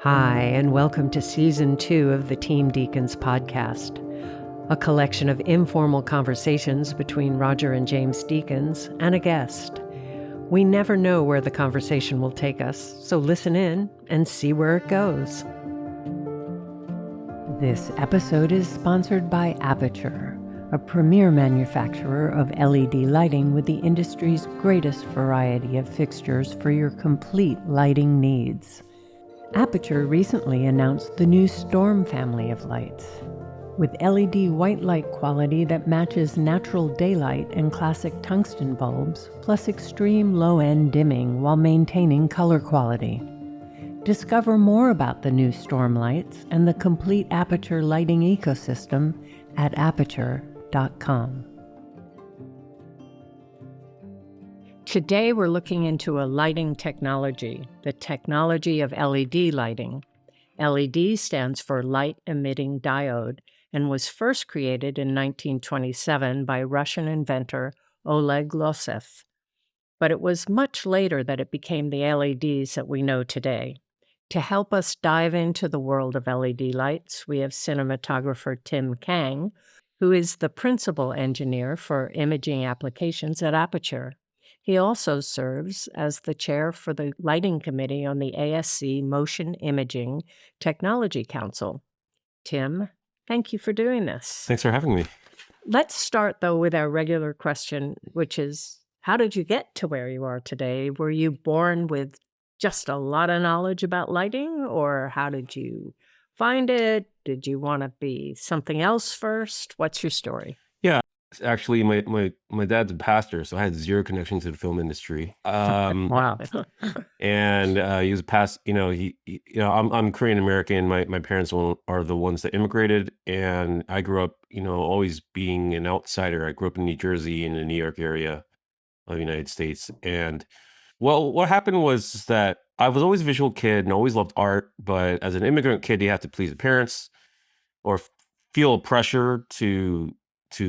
Hi, and welcome to Season 2 of the Team Deakins Podcast, a collection of informal conversations between Roger and James Deakins and a guest. We never know where the conversation will take us, so listen in and see where it goes. This episode is sponsored by Aputure, a premier manufacturer of LED lighting with the industry's greatest variety of fixtures for your complete lighting needs. Aputure recently announced the new Storm family of lights. With LED white light quality that matches natural daylight and classic tungsten bulbs, plus extreme low-end dimming while maintaining color quality. Discover more about the new Storm lights and the complete Aputure lighting ecosystem at aputure.com. Today we're looking into a lighting technology, the technology of LED lighting. LED stands for Light Emitting Diode and was first created in 1927 by Russian inventor Oleg Losev. But it was much later that it became the LEDs that we know today. To help us dive into the world of LED lights, we have cinematographer Tim Kang, who is the principal engineer for imaging applications at Aputure. He also serves as the chair for the lighting committee on the ASC Motion Imaging Technology Council. Tim, thank you for doing this. Thanks for having me. Let's start, though, with our regular question, which is, how did you get to where you are today? Were you born with just a lot of knowledge about lighting, or how did you find it? Did you want to be something else first? What's your story? Yeah, actually, my dad's a pastor, so I had zero connection to the film industry. Wow. And he was a past. I'm Korean American. My parents are the ones that immigrated, and I grew up, always being an outsider. I grew up in New Jersey, in the New York area of the United States, and well, what happened was that I was always a visual kid and always loved art, but as an immigrant kid, you have to please the parents or feel pressure to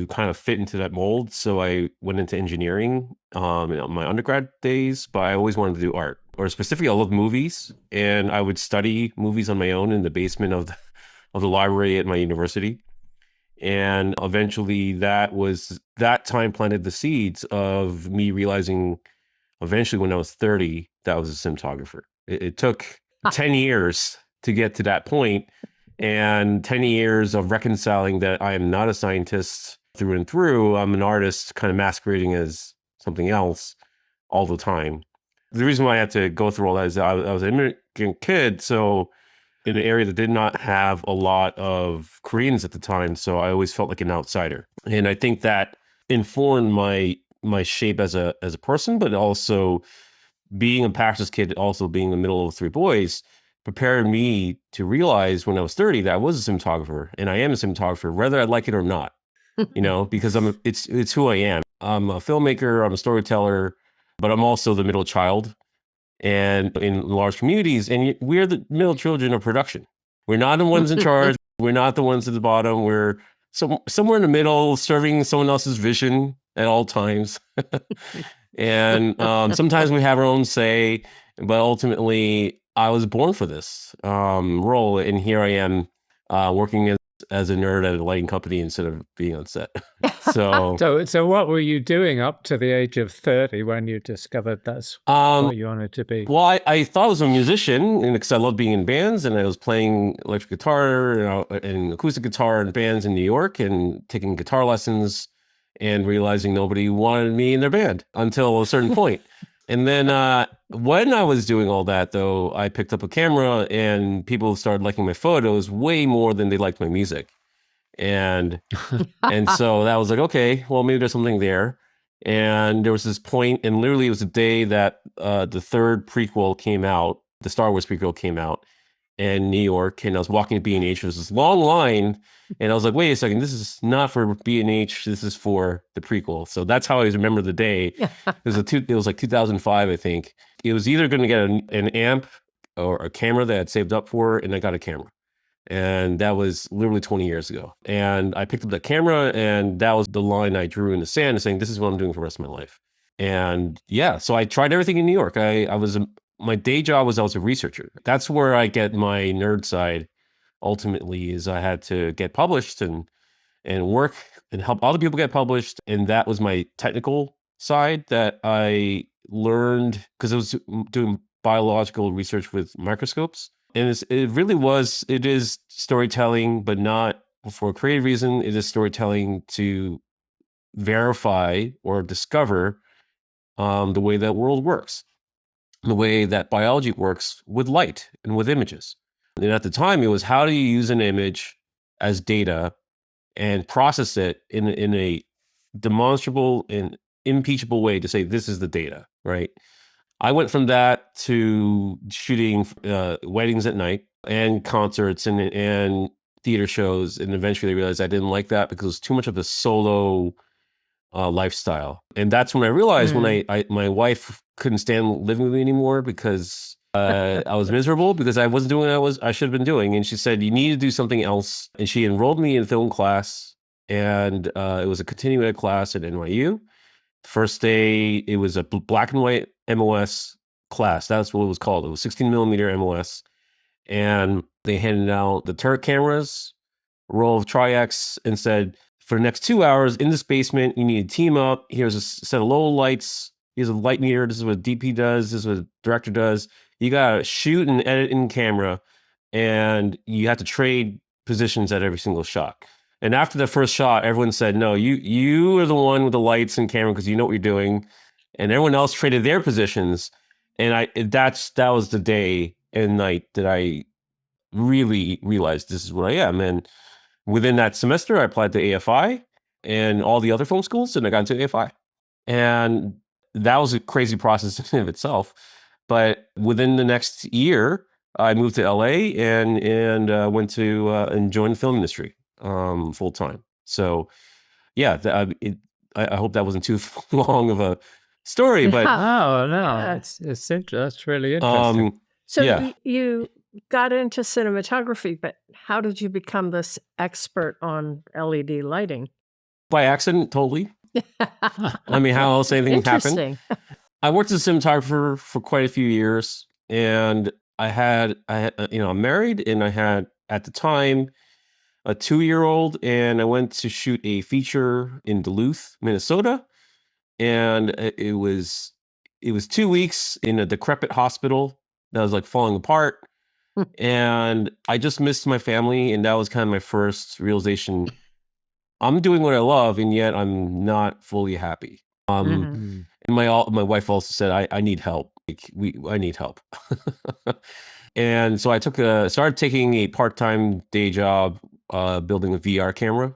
kind of fit into that mold. So I went into engineering in my undergrad days, but I always wanted to do art, or specifically I love movies, and I would study movies on my own in the basement of the library at my university. And eventually that time planted the seeds of me realizing eventually when I was 30, that I was a cinematographer. It took 10 years to get to that point, and 10 years of reconciling that I am not a scientist through and through. I'm an artist kind of masquerading as something else all the time. The reason why I had to go through all that is that I was an immigrant kid, so in an area that did not have a lot of Koreans at the time, so I always felt like an outsider. And I think that informed my shape as a person, but also being a pastor's kid, also being in the middle of three boys, prepared me to realize when I was 30 that I was a cinematographer, and I am a cinematographer, whether I like it or not, because it's who I am. I'm a filmmaker, I'm a storyteller, but I'm also the middle child, and in large communities, and we're the middle children of production. We're not the ones in charge. We're not the ones at the bottom. We're somewhere in the middle, serving someone else's vision at all times. And sometimes we have our own say, but ultimately I was born for this role. And here I am working as a nerd at a lighting company instead of being on set. So what were you doing up to the age of 30 when you discovered that's what you wanted to be? Well, I thought I was a musician because I loved being in bands, and I was playing electric guitar and acoustic guitar in bands in New York and taking guitar lessons and realizing nobody wanted me in their band until a certain point. And then when I was doing all that, though, I picked up a camera and people started liking my photos way more than they liked my music. And so that was like, okay, well, maybe there's something there. And there was this point, and literally it was the day that the third prequel came out, the Star Wars prequel came out in New York, and I was walking to B&H. There was this long line, and I was like, wait a second, this is not for B&H, this is for the prequel. So that's how I remember the day. It was like 2005, I think. It was either going to get an amp or a camera that I had saved up for, and I got a camera. And that was literally 20 years ago. And I picked up that camera, and that was the line I drew in the sand, saying, this is what I'm doing for the rest of my life. And yeah, so I tried everything in New York. I was my day job was I was a researcher. That's where I get my nerd side. Ultimately, is I had to get published and work and help other people get published, and that was my technical side that I learned because I was doing biological research with microscopes, and it is storytelling, but not for a creative reason. It is storytelling to verify or discover the way that world works, the way that biology works with light and with images. And at the time, it was how do you use an image as data and process it in a demonstrable and impeachable way to say this is the data, right? I went from that to shooting weddings at night and concerts and theater shows, and eventually I realized I didn't like that because it was too much of a solo lifestyle. And that's when I realized when my wife couldn't stand living with me anymore because I was miserable because I wasn't doing what I should have been doing. And she said, you need to do something else. And she enrolled me in film class. And it was a continuing ed class at NYU. First day, it was a black and white MOS class. That's what it was called. It was 16 millimeter MOS. And they handed out the turret cameras, roll of Tri-X, and said, for the next 2 hours in this basement, you need to team up. Here's a set of low lights. Here's a light meter. This is what DP does. This is what director does. You got to shoot and edit in camera, and you have to trade positions at every single shot. And after the first shot, everyone said, no, you are the one with the lights and camera because you know what you're doing. And everyone else traded their positions. And that was the day and night that I really realized this is what I am. And within that semester, I applied to AFI and all the other film schools, and I got into AFI. And that was a crazy process in of itself. But within the next year, I moved to LA and went to and joined the film industry full time. So, yeah, I hope that wasn't too long of a story, but oh no, that's really interesting. So yeah. you got into cinematography, but how did you become this expert on LED lighting? By accident, totally. I mean, how else anything happened? I worked as a cinematographer for quite a few years, and I had I'm married, and I had at the time a 2-year-old, and I went to shoot a feature in Duluth, Minnesota, and it was 2 weeks in a decrepit hospital that was like falling apart. And I just missed my family, and that was kind of my first realization. I'm doing what I love, and yet I'm not fully happy. And my wife also said, I need help. I need help. And so I started taking a part-time day job building a VR camera.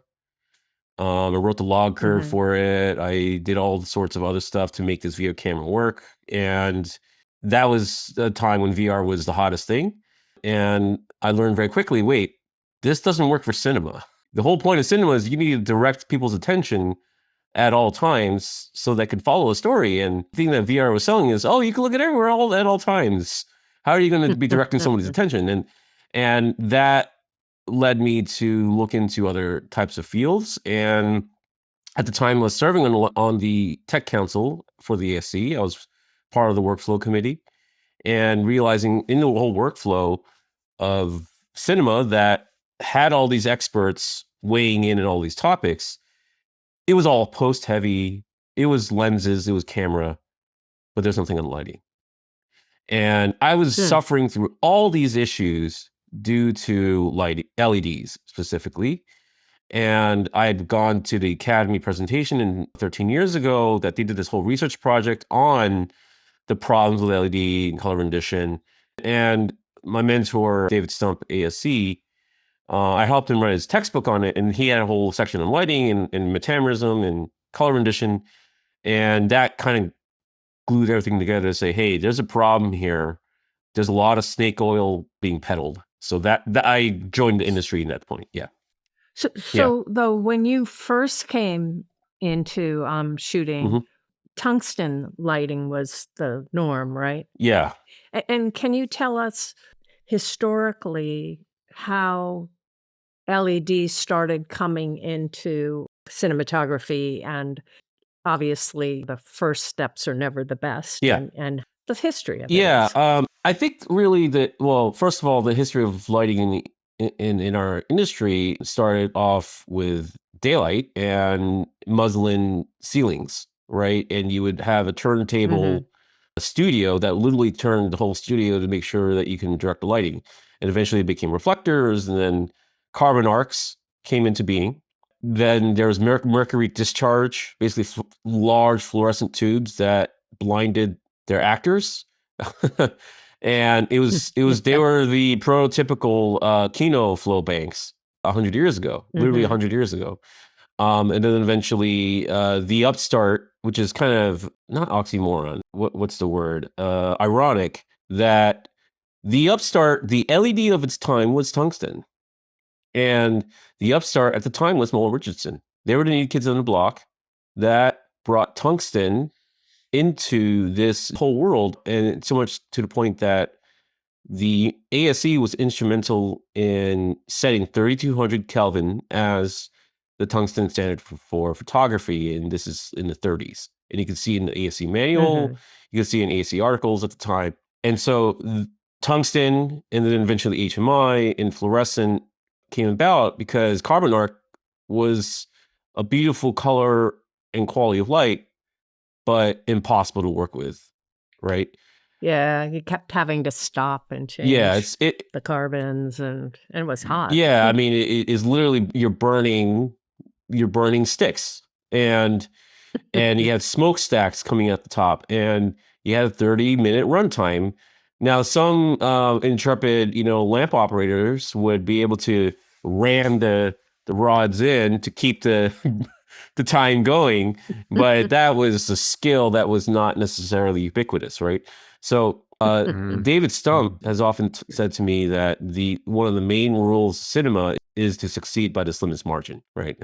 I wrote the log curve for it. I did all sorts of other stuff to make this VR camera work. And that was a time when VR was the hottest thing. And I learned very quickly, wait, this doesn't work for cinema. The whole point of cinema is you need to direct people's attention at all times so they can follow a story. And the thing that VR was selling is, you can look at everywhere at all times. How are you going to be directing somebody's attention? And that led me to look into other types of fields. And at the time, I was serving on the tech council for the ASC. I was part of the workflow committee, and realizing in the whole workflow of cinema that had all these experts weighing in on all these topics, it was all post heavy. It was lenses, it was camera, but there's nothing on lighting. And I was suffering through all these issues due to LEDs specifically. And I had gone to the Academy presentation 13 years ago that they did this whole research project on the problems with LED and color rendition. And my mentor, David Stump, ASC, I helped him write his textbook on it, and he had a whole section on lighting and metamerism and color rendition. And that kind of glued everything together to say, hey, there's a problem here. There's a lot of snake oil being peddled. So that I joined the industry in that point. Yeah. So though, when you first came into shooting, tungsten lighting was the norm, right? Yeah. And can you tell us historically how LEDs started coming into cinematography? And obviously the first steps are never the best. Yeah. And the history of it Yeah, is. I think really first of all, the history of lighting in our industry started off with daylight and muslin ceilings, right? And you would have a turntable, a studio that literally turned the whole studio to make sure that you can direct the lighting. And eventually it became reflectors, and then carbon arcs came into being. Then there was mercury discharge, basically large fluorescent tubes that blinded their actors. And they were the prototypical Kino flow banks 100 years ago, literally 100 years ago. And then eventually the upstart, which is kind of not oxymoron, what's the word? Ironic that the upstart, the LED of its time was tungsten. And the upstart at the time was Noel Richardson. They were the New Kids on the Block that brought tungsten into this whole world, and so much to the point that the ASE was instrumental in setting 3200 Kelvin as the tungsten standard for photography, and this is in the 30s. And you can see in the ASE manual, you can see in ASE articles at the time. And so tungsten and then eventually HMI and fluorescent came about because carbon arc was a beautiful color and quality of light, but impossible to work with, right? Yeah, you kept having to stop and change Yeah, the carbons, and it was hot. Yeah, I mean, it is literally you're burning sticks, and you have smokestacks coming at the top, and you had a 30-minute runtime. Now, some intrepid, lamp operators would be able to ram the rods in to keep the the time going, but that was a skill that was not necessarily ubiquitous, right? So David Stump has often said to me that one of the main rules of cinema is to succeed by the slimmest margin, right?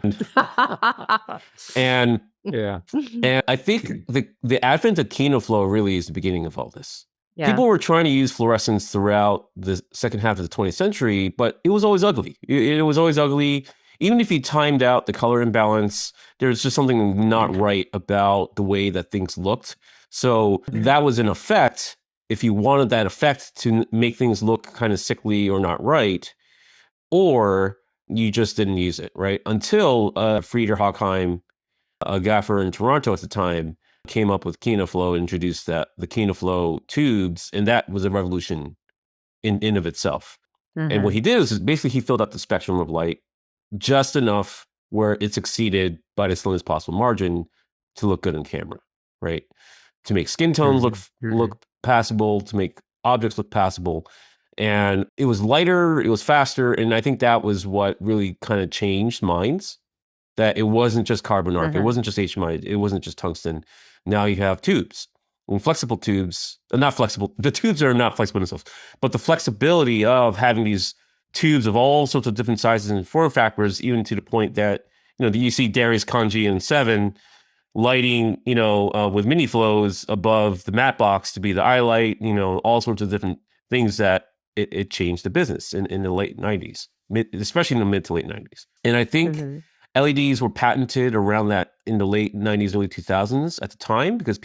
And Yeah. and I think the advent of KinoFlow really is the beginning of all this. Yeah. People were trying to use fluorescence throughout the second half of the 20th century, but it was always ugly. It was always ugly. Even if you timed out the color imbalance, there's just something not right about the way that things looked. So that was an effect. If you wanted that effect to make things look kind of sickly or not right, or you just didn't use it, right? Until Frieder Hochheim, a gaffer in Toronto at the time, came up with KinoFlow, introduced the KinoFlow tubes, and that was a revolution in of itself. And what he did is basically he filled out the spectrum of light just enough where it succeeded by the slimmest possible margin to look good on camera, right? To make skin tones look passable, to make objects look passable. And it was lighter, it was faster, and I think that was what really kind of changed minds. That it wasn't just carbon arc, it wasn't just HMI, it wasn't just tungsten. Now you have tubes. And flexible tubes, not flexible, the tubes are not flexible themselves, but the flexibility of having these tubes of all sorts of different sizes and form factors, even to the point that, you see Darius Kanji in 7 lighting, with mini flows above the matte box to be the eye light, all sorts of different things that it changed the business in the late 90s, especially in the mid to late 90s. And I think LEDs were patented around that in the late 90s, early 2000s at the time, because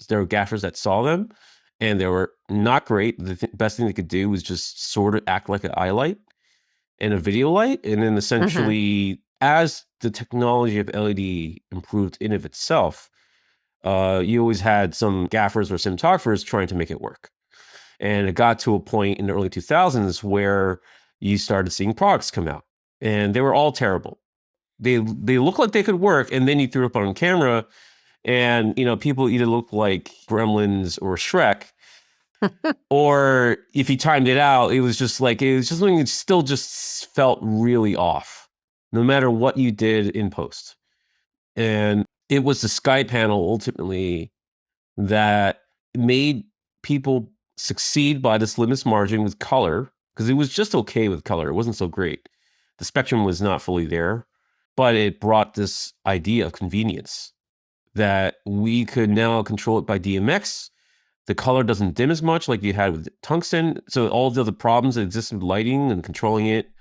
there were gaffers that saw them and they were not great. The best thing they could do was just sort of act like an eye light and a video light. And then essentially, as the technology of LED improved in of itself, you always had some gaffers or cinematographers trying to make it work. And it got to a point in the early 2000s where you started seeing products come out, and they were all terrible. They look like they could work, and then you threw it up on camera, and people either look like Gremlins or Shrek, or if you timed it out, it was just something that still just felt really off, no matter what you did in post. And it was the sky panel ultimately that made people succeed by the slimmest margin with color, because it was just okay with color. It wasn't so great. The spectrum was not fully there. But it brought this idea of convenience that we could now control it by DMX. The color doesn't dim as much like you had with tungsten. So all the other problems that existed with lighting and controlling it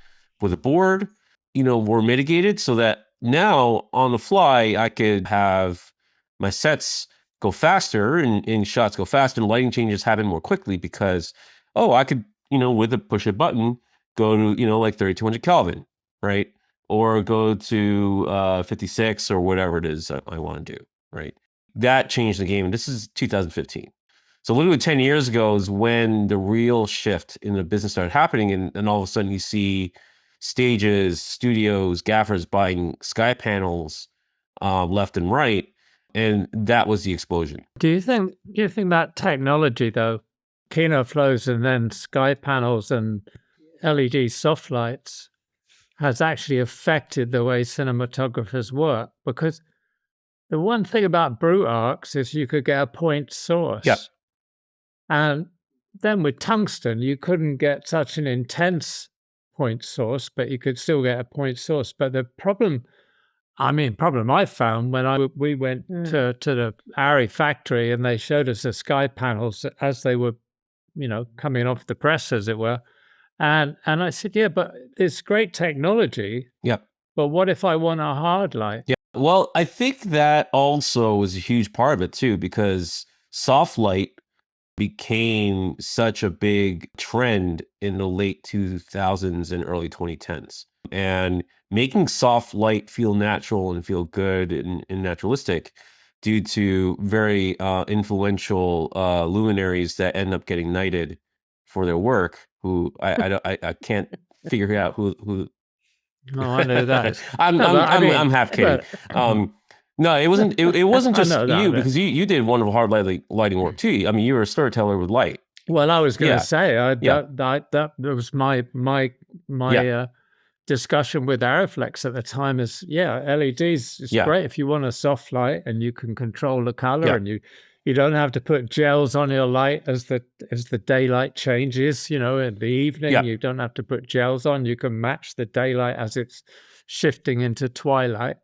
with a board, were mitigated, so that now on the fly, I could have my sets go faster and shots go faster and lighting changes happen more quickly because, I could, with a push a button, go to, like 3200 Kelvin, right? Or go to 56 or whatever it is I want to do, right? That changed the game. And this is 2015. So literally 10 years ago is when the real shift in the business started happening. And all of a sudden you see stages, studios, gaffers buying sky panels left and right. And that was the explosion. Do you think that technology, though, Kino flows and then sky panels and LED soft lights, has actually affected the way cinematographers work? Because the one thing about brute arcs is you could get a point source. Yep. And then with tungsten, you couldn't get such an intense point source, but you could still get a point source. But the problem I found when we went to the Ari factory and they showed us the sky panels as they were, coming off the press, as it were. And I said, yeah, but it's great technology. Yep. But what if I want a hard light? Yeah. Well, I think that also was a huge part of it too, because soft light became such a big trend in the late 2000s and early 2010s. And making soft light feel natural and feel good and naturalistic due to very influential luminaries that end up getting knighted for their work, who I can't figure out who. Oh, I know that. I'm half kidding. No, it wasn't. It wasn't just you, because you did wonderful hard lighting work too. I mean, you were a storyteller with light. Well, I was going to say that was my discussion with Ariflex at the time. Is LEDs is great if you want a soft light and you can control the color and you don't have to put gels on your light as the daylight changes. In the evening, you don't have to put gels on. You can match the daylight as it's shifting into twilight.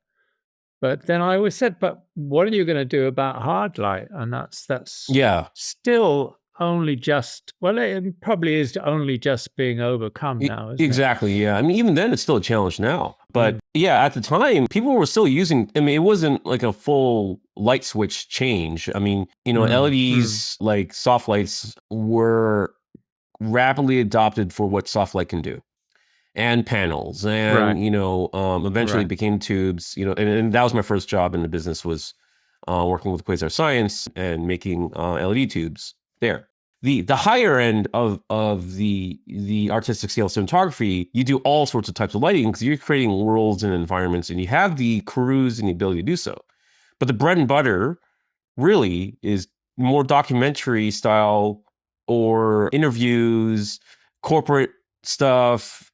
But then I always said, but what are you going to do about hard light? And that's still only just, well, it probably is only just being overcome now, isn't exactly, it? Yeah. I mean, even then, it's still a challenge now. But at the time, people were still using, it wasn't like a full light switch change. I mean, LEDs, like soft lights, were rapidly adopted for what soft light can do. And panels, and eventually became tubes. And that was my first job in the business, was working with Quasar Science and making LED tubes there. The higher end of the artistic scale cinematography, you do all sorts of types of lighting because you're creating worlds and environments, and you have the crews and the ability to do so. But the bread and butter really is more documentary style or interviews, corporate stuff,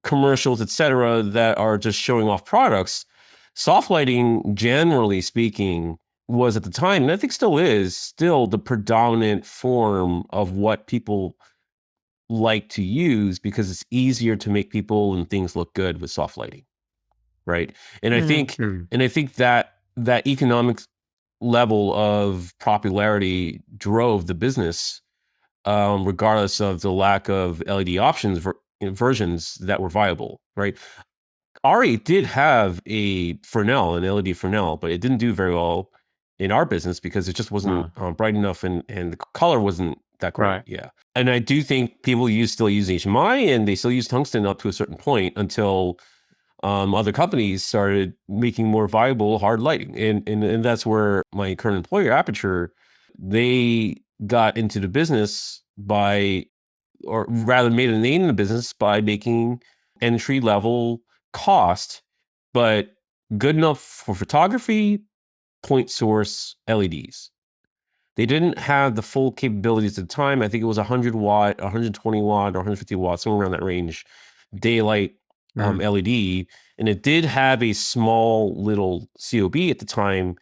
commercials, etc., that are just showing off products. Soft lighting, generally speaking, was at the time, and I think still is, the predominant form of what people like to use, because it's easier to make people and things look good with soft lighting, right? And I think that economic level of popularity drove the business, regardless of the lack of LED options versions that were viable, right? Ari did have a Fresnel, an LED Fresnel, but it didn't do very well in our business because it just wasn't bright enough, and the color wasn't that great. Right. Yeah. And I do think people still use HMI, and they still use tungsten up to a certain point until other companies started making more viable hard lighting. And that's where my current employer, Aputure, they got into the business or rather made a name in the business by making entry level cost, but good enough for photography, point source LEDs. They didn't have the full capabilities at the time. I think it was 100 watt, 120 watt, or 150 watt, somewhere around that range, daylight LED. And it did have a small little COB at the time.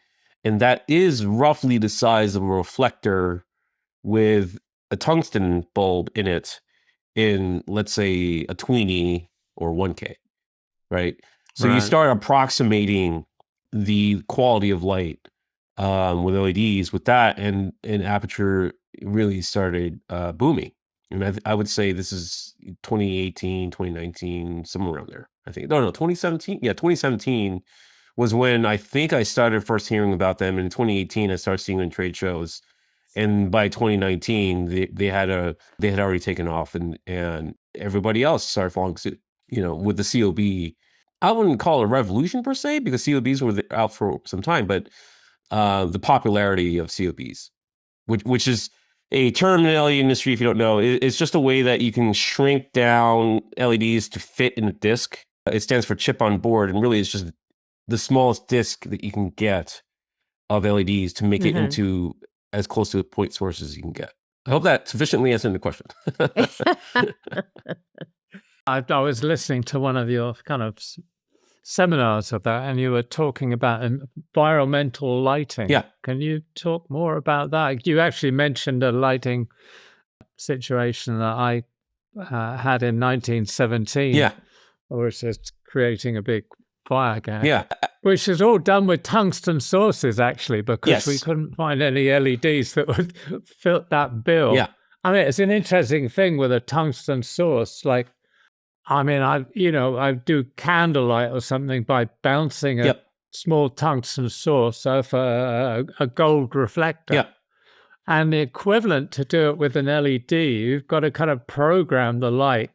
And that is roughly the size of a reflector with a tungsten bulb in it, in, let's say, a 20 or 1K, right? So you start approximating the quality of light with LEDs with that, and Aputure really started booming. And I would say this is 2018, 2019, somewhere around there. I think, no, 2017. Yeah, 2017 was when I think I started first hearing about them. In 2018, I started seeing them in trade shows. And by 2019, they had already taken off, and everybody else started following suit. With the COB, I wouldn't call it a revolution per se, because COBs were out for some time, but the popularity of COBs, which is a term in the LED industry, if you don't know, it's just a way that you can shrink down LEDs to fit in a disc. It stands for chip on board, and really it's just the smallest disc that you can get of LEDs to make it into as close to a point source as you can get. I hope that sufficiently answered the question. I was listening to one of your kind of seminars of that, and you were talking about environmental lighting. Yeah. Can you talk more about that? You actually mentioned a lighting situation that I had in 1917. Yeah. Or it's just creating a big fire gag. Yeah. Which is all done with tungsten sources, actually, because we Yes. couldn't find any LEDs that would fit that bill. Yeah. I mean, it's an interesting thing with a tungsten source. Like, I mean, I do candlelight or something by bouncing a small tungsten source off a gold reflector. Yeah. And the equivalent to do it with an LED, you've got to kind of program the light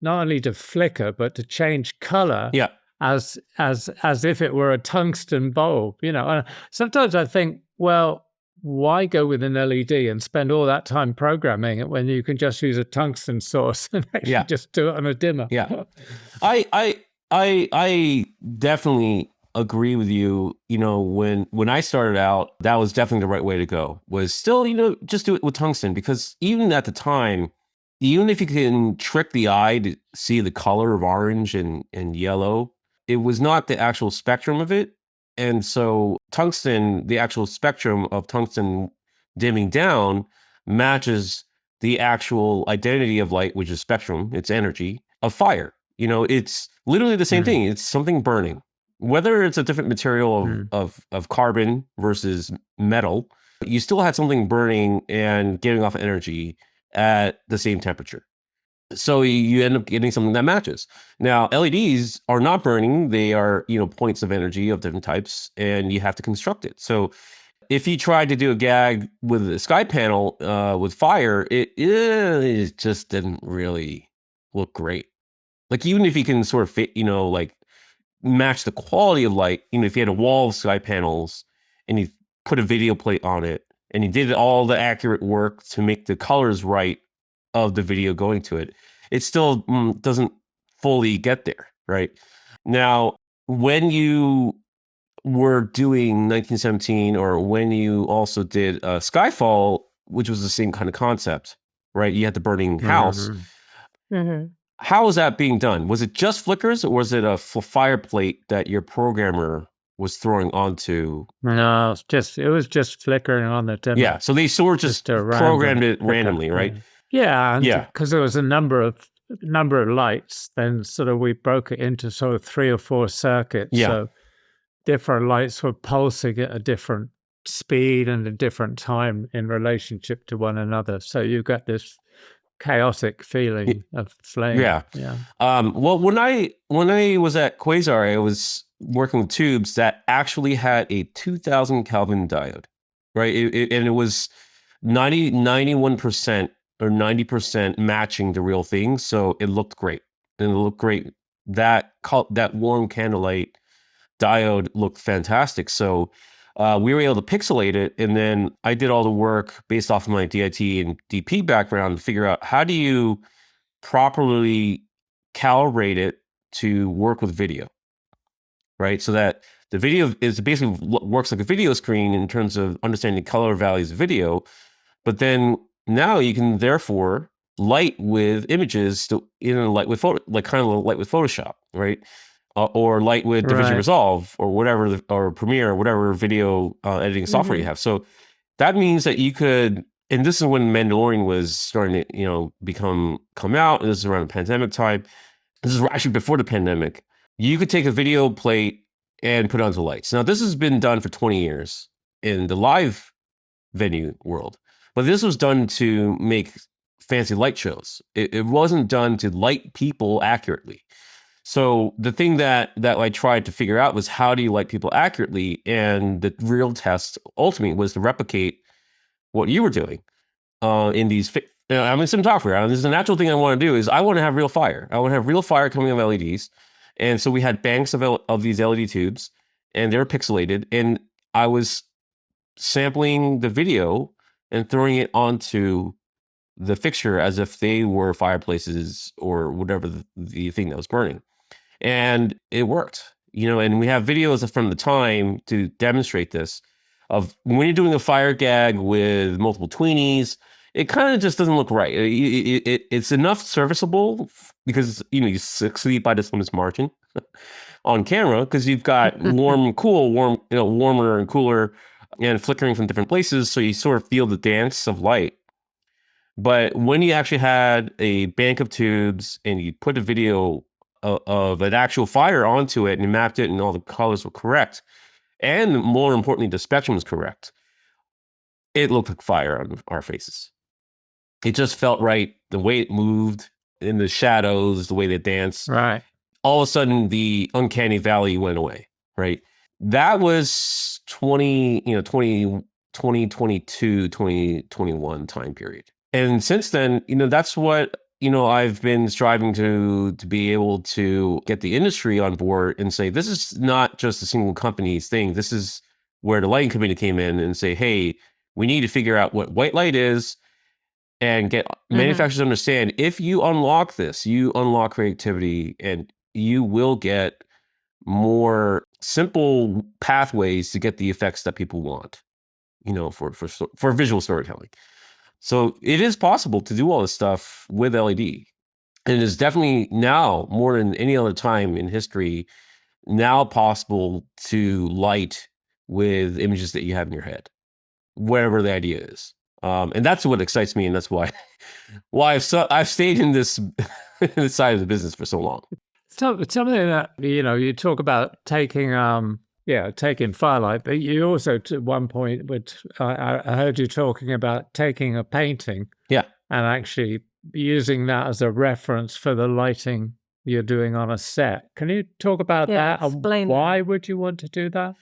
not only to flicker but to change color. Yeah. As if it were a tungsten bulb, And sometimes I think, well, why go with an LED and spend all that time programming it when you can just use a tungsten source and actually just do it on a dimmer? Yeah, I definitely agree with you. When I started out, that was definitely the right way to go. Was still, just do it with tungsten, because even at the time, even if you can trick the eye to see the color of orange and yellow, it was not the actual spectrum of it. And so tungsten, the actual spectrum of tungsten dimming down, matches the actual identity of light, which is spectrum, it's energy, of fire. It's literally the same thing. It's something burning. Whether it's a different material of carbon versus metal, you still had something burning and giving off energy at the same temperature. So you end up getting something that matches. Now, LEDs are not burning. They are, points of energy of different types, and you have to construct it. So if you tried to do a gag with a sky panel with fire, it just didn't really look great. Like, even if you can sort of fit, match the quality of light, if you had a wall of sky panels and you put a video plate on it and you did all the accurate work to make the colors right of the video going to it, it still doesn't fully get there, right? Now, when you were doing 1917, or when you also did Skyfall, which was the same kind of concept, right? You had the burning house. How was that being done? Was it just flickers, or was it a fire plate that your programmer was throwing onto? No, it was just flickering on the dimmer. Yeah, so they sort of just programmed it randomly, right? Yeah, because there was a number of lights. Then sort of we broke it into sort of 3 or 4 circuits. Yeah. So different lights were pulsing at a different speed and a different time in relationship to one another. So you got this chaotic feeling of flame. Yeah. Well, when I was at Quasar, I was working with tubes that actually had a 2000 Kelvin diode, right? And it was 91% or 90% matching the real thing. So it looked great. And it looked great. That warm candlelight diode looked fantastic. So we were able to pixelate it. And then I did all the work based off of my DIT and DP background to figure out, how do you properly calibrate it to work with video, right? So that the video is basically works like a video screen in terms of understanding color values of video. But then now you can therefore light with images light with Photoshop, right? Or light with DaVinci Resolve, or whatever, or Premiere, or whatever video editing software you have. So that means that you could, and this is when Mandalorian was starting to, come out. And this is around the pandemic time. This is actually before the pandemic. You could take a video plate and put it onto lights. Now, this has been done for 20 years in the live venue world, but this was done to make fancy light shows. It wasn't done to light people accurately. So the thing that I tried to figure out was how do you light people accurately? And the real test ultimately was to replicate what you were doing in these. I'm a cinematographer. This is a natural thing I want to do is I want to have real fire. I want to have real fire coming out of LEDs. And so we had banks of these LED tubes and they're pixelated. And I was sampling the video and throwing it onto the fixture as if they were fireplaces or whatever the thing that was burning. And it worked, and we have videos from the time to demonstrate this of when you're doing a fire gag with multiple tweenies, it kind of just doesn't look right. It's enough serviceable because, you succeed by this limits margin on camera because you've got warm and cool, warmer and cooler and flickering from different places. So you sort of feel the dance of light. But when you actually had a bank of tubes and you put a video of an actual fire onto it and you mapped it and all the colors were correct, and more importantly, the spectrum was correct, it looked like fire on our faces. It just felt right. The way it moved in the shadows, the way they danced. Right. All of a sudden, the uncanny valley went away, right? That was 2022, 2021 time period. And since then, that's what, I've been striving to be able to get the industry on board and say, this is not just a single company's thing. This is where the lighting committee came in and say, hey, we need to figure out what white light is and get manufacturers to understand if you unlock this, you unlock creativity and you will get more simple pathways to get the effects that people want, for visual storytelling. So it is possible to do all this stuff with LED. And it is definitely now, more than any other time in history, now possible to light with images that you have in your head, whatever the idea is. And that's what excites me. And that's why I've stayed in this side of the business for so long. So something that, you talk about taking firelight, but you also at one point I heard you talking about taking a painting, and actually using that as a reference for the lighting you're doing on a set. Can you talk about that? Explain. Why would you want to do that?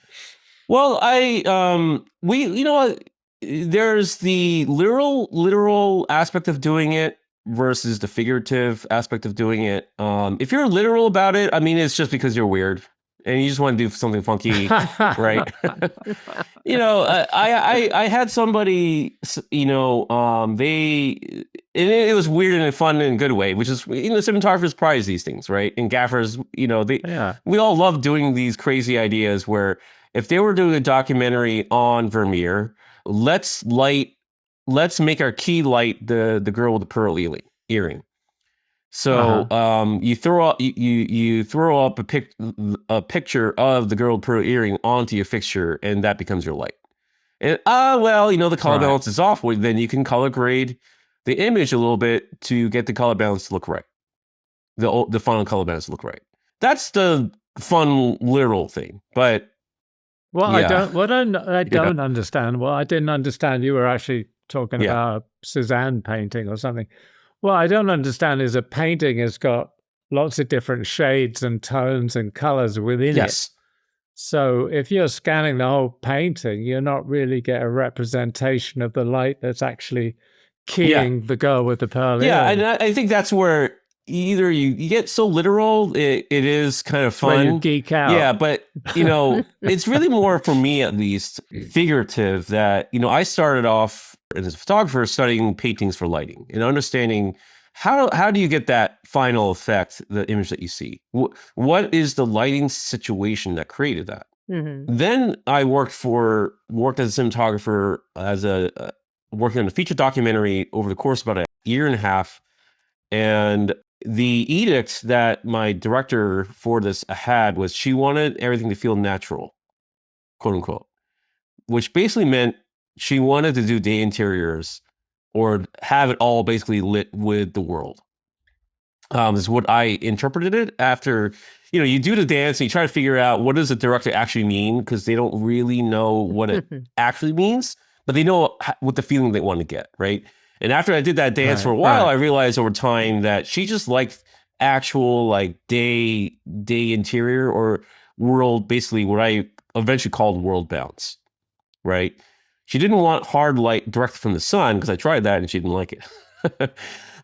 Well, there's the literal aspect of doing it versus the figurative aspect of doing it. If you're literal about it, it's just because you're weird and you just want to do something funky, right? I had somebody, it was weird and fun in a good way, which is, cinematographers prize these things, right? And gaffers, we all love doing these crazy ideas where if they were doing a documentary on Vermeer, let's make our key light the girl with the pearl earring. So you throw up a picture of the girl with pearl earring onto your fixture, and that becomes your light. And the color balance is off. Well, then you can color grade the image a little bit to get the color balance to look right. The final color balance to look right. That's the fun literal thing, but. Well, I don't understand. Well, I didn't understand you were actually talking about a Cézanne painting or something. What I don't understand is a painting has got lots of different shades and tones and colors within it. So if you're scanning the whole painting, you're not really get a representation of the light that's actually keying the girl with the pearl earring. Yeah, and I think that's where either you get so literal, it is kind of fun. Where you geek out. Yeah, but, it's really more, for me at least, figurative that, I started off as a photographer studying paintings for lighting and understanding how do you get that final effect, the image that you see? What is the lighting situation that created that? Then I worked as a cinematographer, working on a feature documentary over the course of about a year and a half. And the edict that my director for this had was she wanted everything to feel natural, quote unquote, which basically meant she wanted to do day interiors or have it all basically lit with the world. Is what I interpreted it after, you do the dance and you try to figure out what does the director actually mean, because they don't really know what it actually means, but they know what the feeling they want to get, right? And after I did that dance for a while, I realized over time that she just liked actual like day interior or world, basically what I eventually called world bounce, right? She didn't want hard light direct from the sun because I tried that and she didn't like it.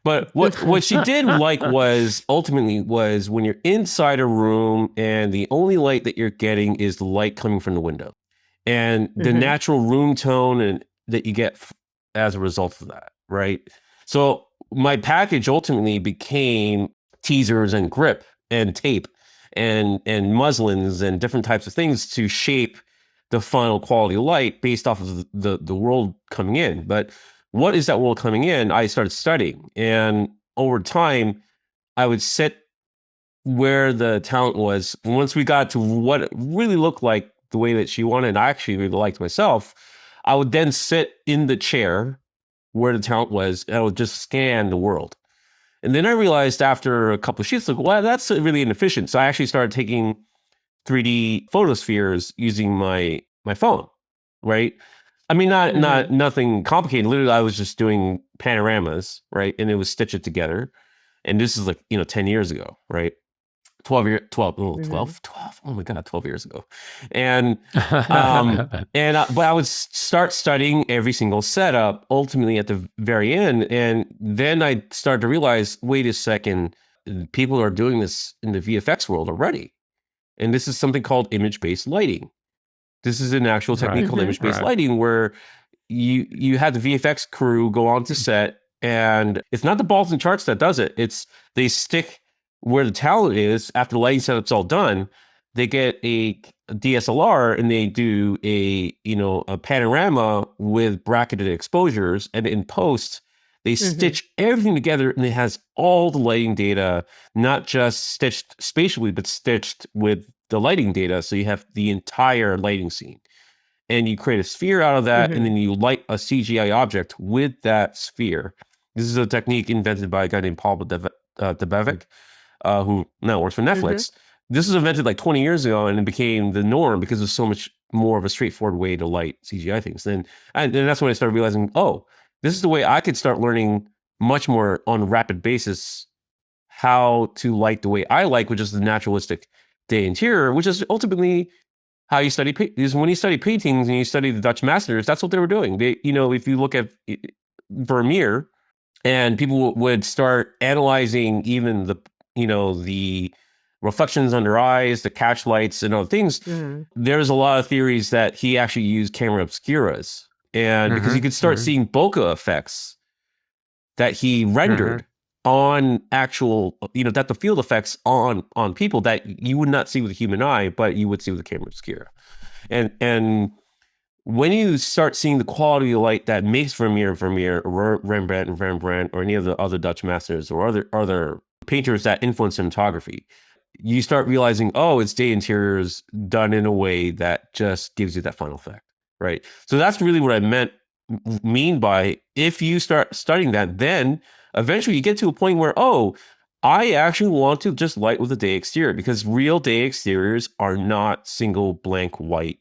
But what she did like was ultimately was when you're inside a room and the only light that you're getting is the light coming from the window and the natural room tone and that you get as a result of that, right? So my package ultimately became teasers and grip and tape and muslins and different types of things to shape the final quality light based off of the world coming in. But what is that world coming in? I started studying, and over time, I would sit where the talent was. Once we got to what it really looked like the way that she wanted, I actually really liked myself. I would then sit in the chair where the talent was, and I would just scan the world. And then I realized after a couple of shoots, like, well, that's really inefficient. So I actually started taking 3D photospheres using my phone, right? I mean, nothing complicated. Literally, I was just doing panoramas, right? And it was stitched it together. And this is like, 10 years ago, right? 12 year 12 oh, 12 12 oh my god, 12 years ago. And but I would start studying every single setup ultimately at the very end, and then I started to realize, wait a second, people are doing this in the VFX world already, and this is something called image-based lighting. This is an actual technique called image-based lighting, where you have the VFX crew go onto set, and it's not the balls and charts that does it. It's they stick where the talent is after the lighting setup's all done. They get a DSLR and they do a panorama with bracketed exposures, and in post they stitch everything together, and it has all the lighting data, not just stitched spatially, but stitched with the lighting data. So you have the entire lighting scene, and you create a sphere out of that, and then you light a CGI object with that sphere. This is a technique invented by a guy named Paul Debevic, who now works for Netflix. This was invented like 20 years ago, and it became the norm because it was so much more of a straightforward way to light CGI things. And that's when I started realizing, oh, this is the way I could start learning much more on a rapid basis how to light the way I like, which is the naturalistic day interior, which is ultimately how you study. Because when you study paintings and you study the Dutch masters, that's what they were doing. They, if you look at Vermeer, and people would start analyzing even the reflections under eyes, the catch lights, and other things. There's a lot of theories that he actually used camera obscuras, and because you could start seeing bokeh effects that he rendered on actual, that the field effects on people that you would not see with the human eye, but you would see with the camera obscura. And when you start seeing the quality of light that makes Vermeer, or Rembrandt, or any of the other Dutch masters or other painters that influence cinematography, you start realizing, oh, it's day interiors done in a way that just gives you that final effect, right? So that's really what I mean by, if you start studying that, then eventually you get to a point where, oh, I actually want to just light with a day exterior, because real day exteriors are not single blank white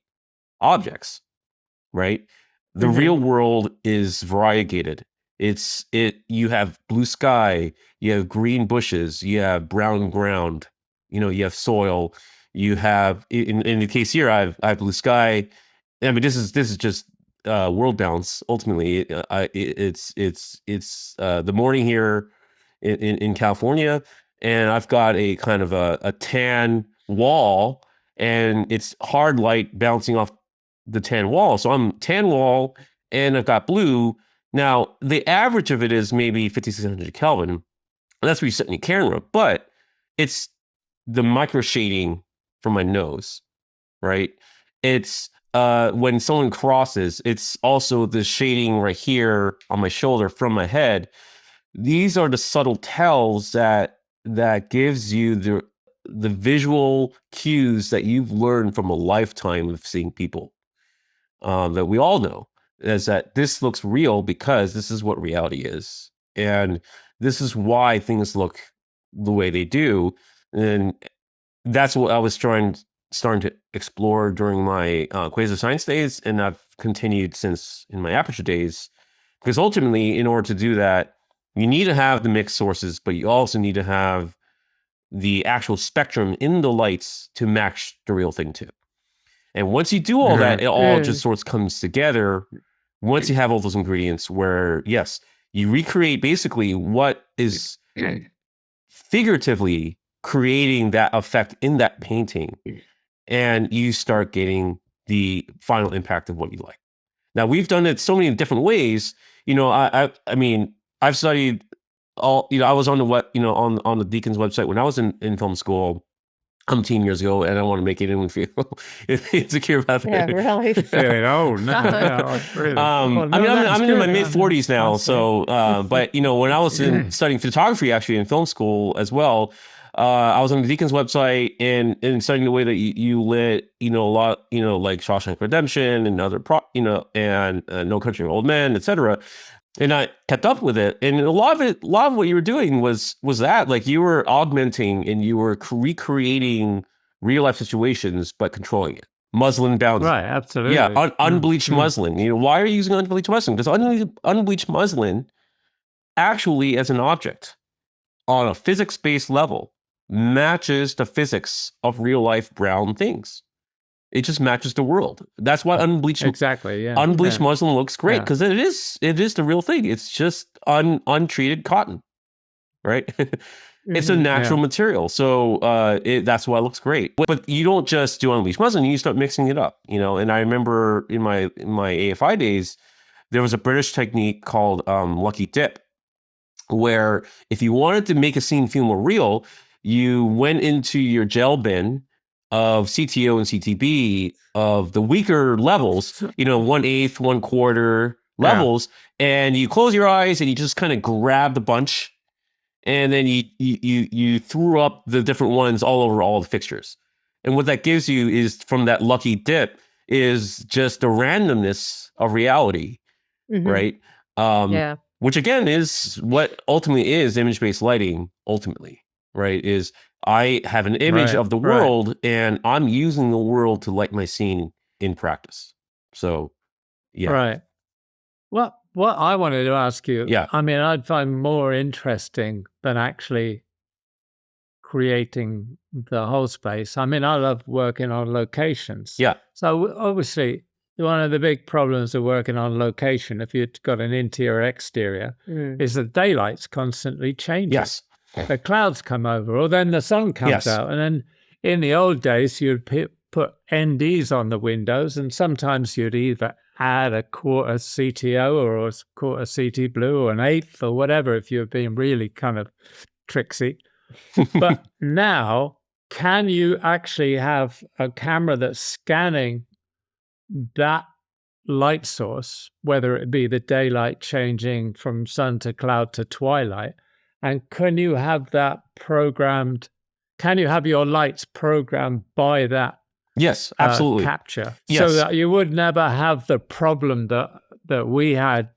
objects, right? The real world is variegated. You have blue sky, you have green bushes, you have brown ground, you have soil, you have, in the case here, I have blue sky. I mean, this is just world bounce. Ultimately, it's the morning here in California, and I've got a kind of a tan wall, and it's hard light bouncing off the tan wall. So I'm tan wall, and I've got blue. Now, the average of it is maybe 5,600 Kelvin, and that's where you set in your camera, but it's the micro shading from my nose, right? It's when someone crosses, it's also the shading right here on my shoulder from my head. These are the subtle tells that gives you the visual cues that you've learned from a lifetime of seeing people, that we all know, is that this looks real because this is what reality is. And this is why things look the way they do. And that's what I was starting to explore during my Quasar Science days, and I've continued since in my Aputure days. Because ultimately, in order to do that, you need to have the mixed sources, but you also need to have the actual spectrum in the lights to match the real thing too. And once you do all that, it all just sort of comes together. Once you have all those ingredients where, yes, you recreate basically what is figuratively creating that effect in that painting, and you start getting the final impact of what you like. Now, we've done it so many different ways. I mean, I've studied all, I was on the on the Deakins website when I was in film school 10 years ago, and I don't want to make anyone feel insecure about that. Yeah, really. No, really. I'm in my mid 40s now, so but when I was studying photography actually in film school as well, I was on the Deakins website and studying the way that you lit a lot like Shawshank Redemption and other and No Country for Old Men, etc. And I kept up with it, and a lot of what you were doing was that, like, you were augmenting and you were recreating real life situations, but controlling it. Muslin bound, right? Absolutely, yeah. Unbleached muslin. Why are you using unbleached muslin? Because unbleached muslin, actually, as an object on a physics-based level, matches the physics of real life brown things. It just matches the world. That's why unbleached muslin looks great, because it is the real thing. It's just untreated cotton, right? It's a natural material, so that's why it looks great. But you don't just do unbleached muslin; you start mixing it up, And I remember in my AFI days, there was a British technique called lucky dip, where if you wanted to make a scene feel more real, you went into your gel bin of CTO and CTB of the weaker levels, 1/8, 1/4 levels, and you close your eyes and you just kind of grab the bunch, and then you threw up the different ones all over all the fixtures. And what that gives you is, from that lucky dip, is just the randomness of reality, right? Which again is what ultimately is image-based lighting, ultimately, right? Is I have an image of the world, and I'm using the world to light my scene in practice. So, yeah. Right. What I wanted to ask you, I mean, I'd find more interesting than actually creating the whole space. I mean, I love working on locations. Yeah. So obviously, one of the big problems of working on location, if you've got an interior exterior, is the daylight's constantly changing. Yes. The clouds come over, or then the sun comes out. And then in the old days, you'd put NDs on the windows, and sometimes you'd either add a quarter CTO or a quarter CT blue or an eighth or whatever, if you're being really kind of tricksy. But now, can you actually have a camera that's scanning that light source, whether it be the daylight changing from sun to cloud to twilight, and can you have that programmed? Can you have your lights programmed by that? Yes, absolutely. Capture, yes. So that you would never have the problem that we had,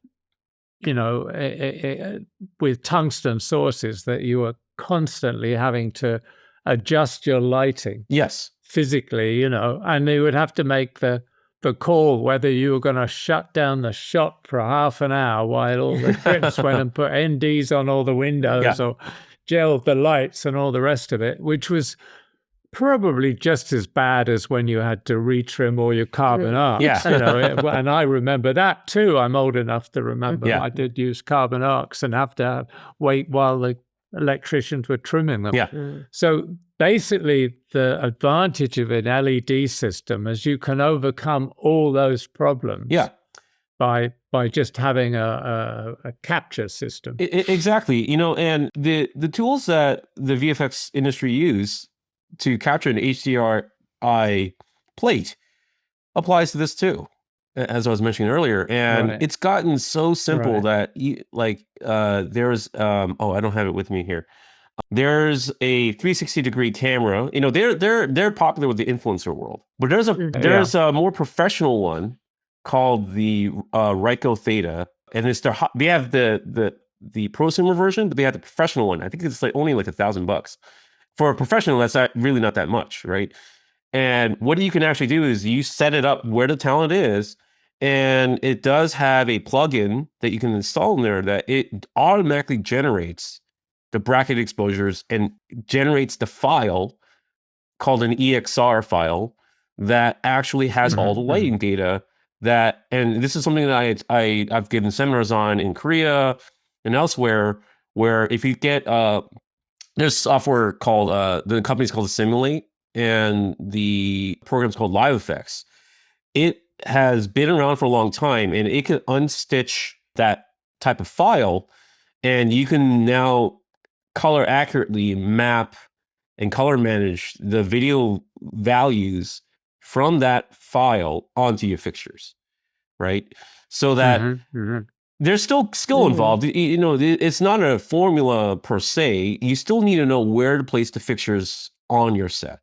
with tungsten sources, that you were constantly having to adjust your lighting. Yes, physically, and they would have to make the call whether you were going to shut down the shot for half an hour while all the critics went and put NDs on all the windows or gelled the lights and all the rest of it, which was probably just as bad as when you had to retrim all your carbon arcs. And I remember that too. I'm old enough to remember I did use carbon arcs and have to wait while the electricians were trimming them. So basically, the advantage of an LED system is you can overcome all those problems by just having a capture system. Exactly. And the tools that the VFX industry use to capture an HDRI plate applies to this too, as I was mentioning earlier. And it's gotten so simple that there's I don't have it with me here. There's a 360-degree camera. They're popular with the influencer world, but there's a more professional one called the Ryko Theta, and they have the prosumer version, but they have the professional one. I think it's only like $1,000 for a professional. That's really not that much, right? And what you can actually do is you set it up where the talent is, and it does have a plugin that you can install in there that it automatically generates the bracket exposures, and generates the file called an EXR file that actually has all the lighting data that, and this is something that I've given seminars on in Korea and elsewhere, where if you get, there's software called, the company's called Simulate, and the program's called Live Effects. It has been around for a long time, and it can unstitch that type of file, and you can now color accurately map and color manage the video values from that file onto your fixtures, right? So that there's still skill involved. You know, it's not a formula per se. You still need to know where to place the fixtures on your set.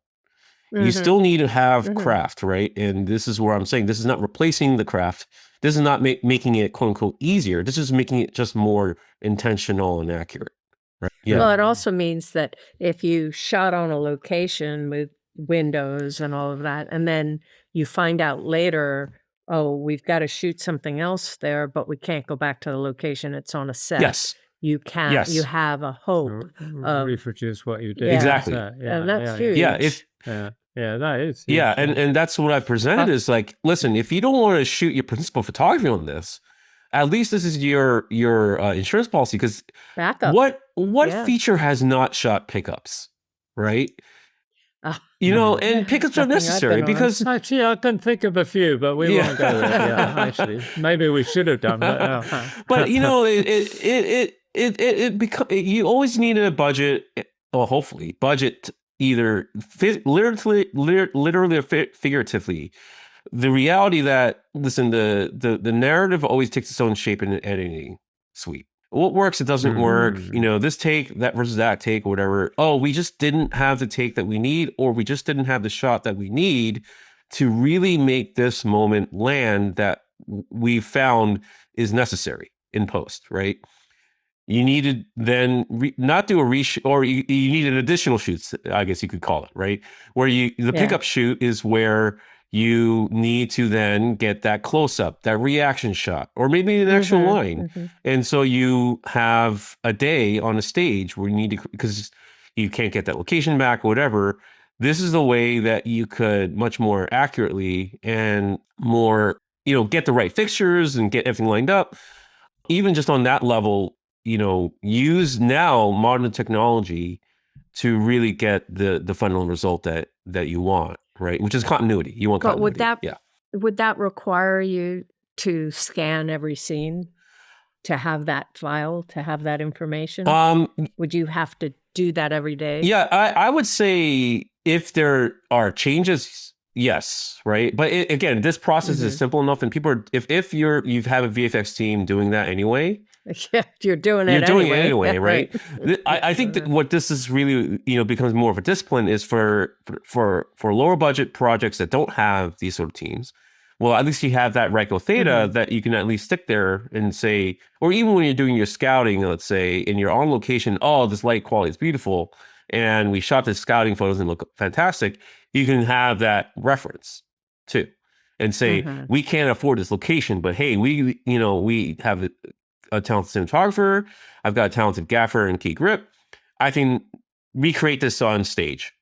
You still need to have craft, right? And this is where I'm saying this is not replacing the craft. This is not making it quote unquote easier. This is making it just more intentional and accurate. Right? Yeah. Well, it also means that if you shot on a location with windows and all of that, and then you find out later, oh, we've got to shoot something else there, but we can't go back to the location. It's on a set. Yes. You can't. Yes. You have a hope of reproduce what you did. Yeah. Exactly. and that's huge. Yeah. Yeah, that is. Huge. Yeah, and that's what I've presented is like, listen, if you don't want to shoot your principal photography on this, at least this is your insurance policy, because Backup. What feature has not shot pickups, right? You know, and pickups are necessary because actually I can think of a few, but we won't go there. Yeah, actually, maybe we should have done that. But you know, you always need a budget, or hopefully budget, either literally or figuratively. The reality that, listen, the narrative always takes its own shape in an editing suite. What works, it doesn't work. You know, this take, that versus that take, or whatever. Oh, we just didn't have the take that we need, or we just didn't have the shot that we need to really make this moment land that we found is necessary in post, right? You needed then not do a reshoot, or you needed additional shoots, I guess you could call it, right? Where the pickup shoot is where you need to then get that close up, that reaction shot, or maybe an actual line. And so you have a day on a stage where you need to, because you can't get that location back or whatever. This is the way that you could much more accurately and more, you know, get the right fixtures and get everything lined up. Even just on that level, you know, use now modern technology to really get the final result that you want, right? Which is continuity. You want continuity. But would that require you to scan every scene to have that file, to have that information? Would you have to do that every day? Yeah, I would say if there are changes, yes, right? But again, this process is simple enough, and people are, if you have a VFX team doing that anyway. Yeah, you're doing it anyway, right? I think that what this is really, you know, becomes more of a discipline is for lower budget projects that don't have these sort of teams. Well, at least you have that Ryko Theta that you can at least stick there and say, or even when you're doing your scouting, let's say, and you're on location, oh, this light quality is beautiful, and we shot the scouting photos and look fantastic. You can have that reference too, and say, we can't afford this location, but hey, we have a talented cinematographer. I've got a talented gaffer and key grip. I can recreate this on stage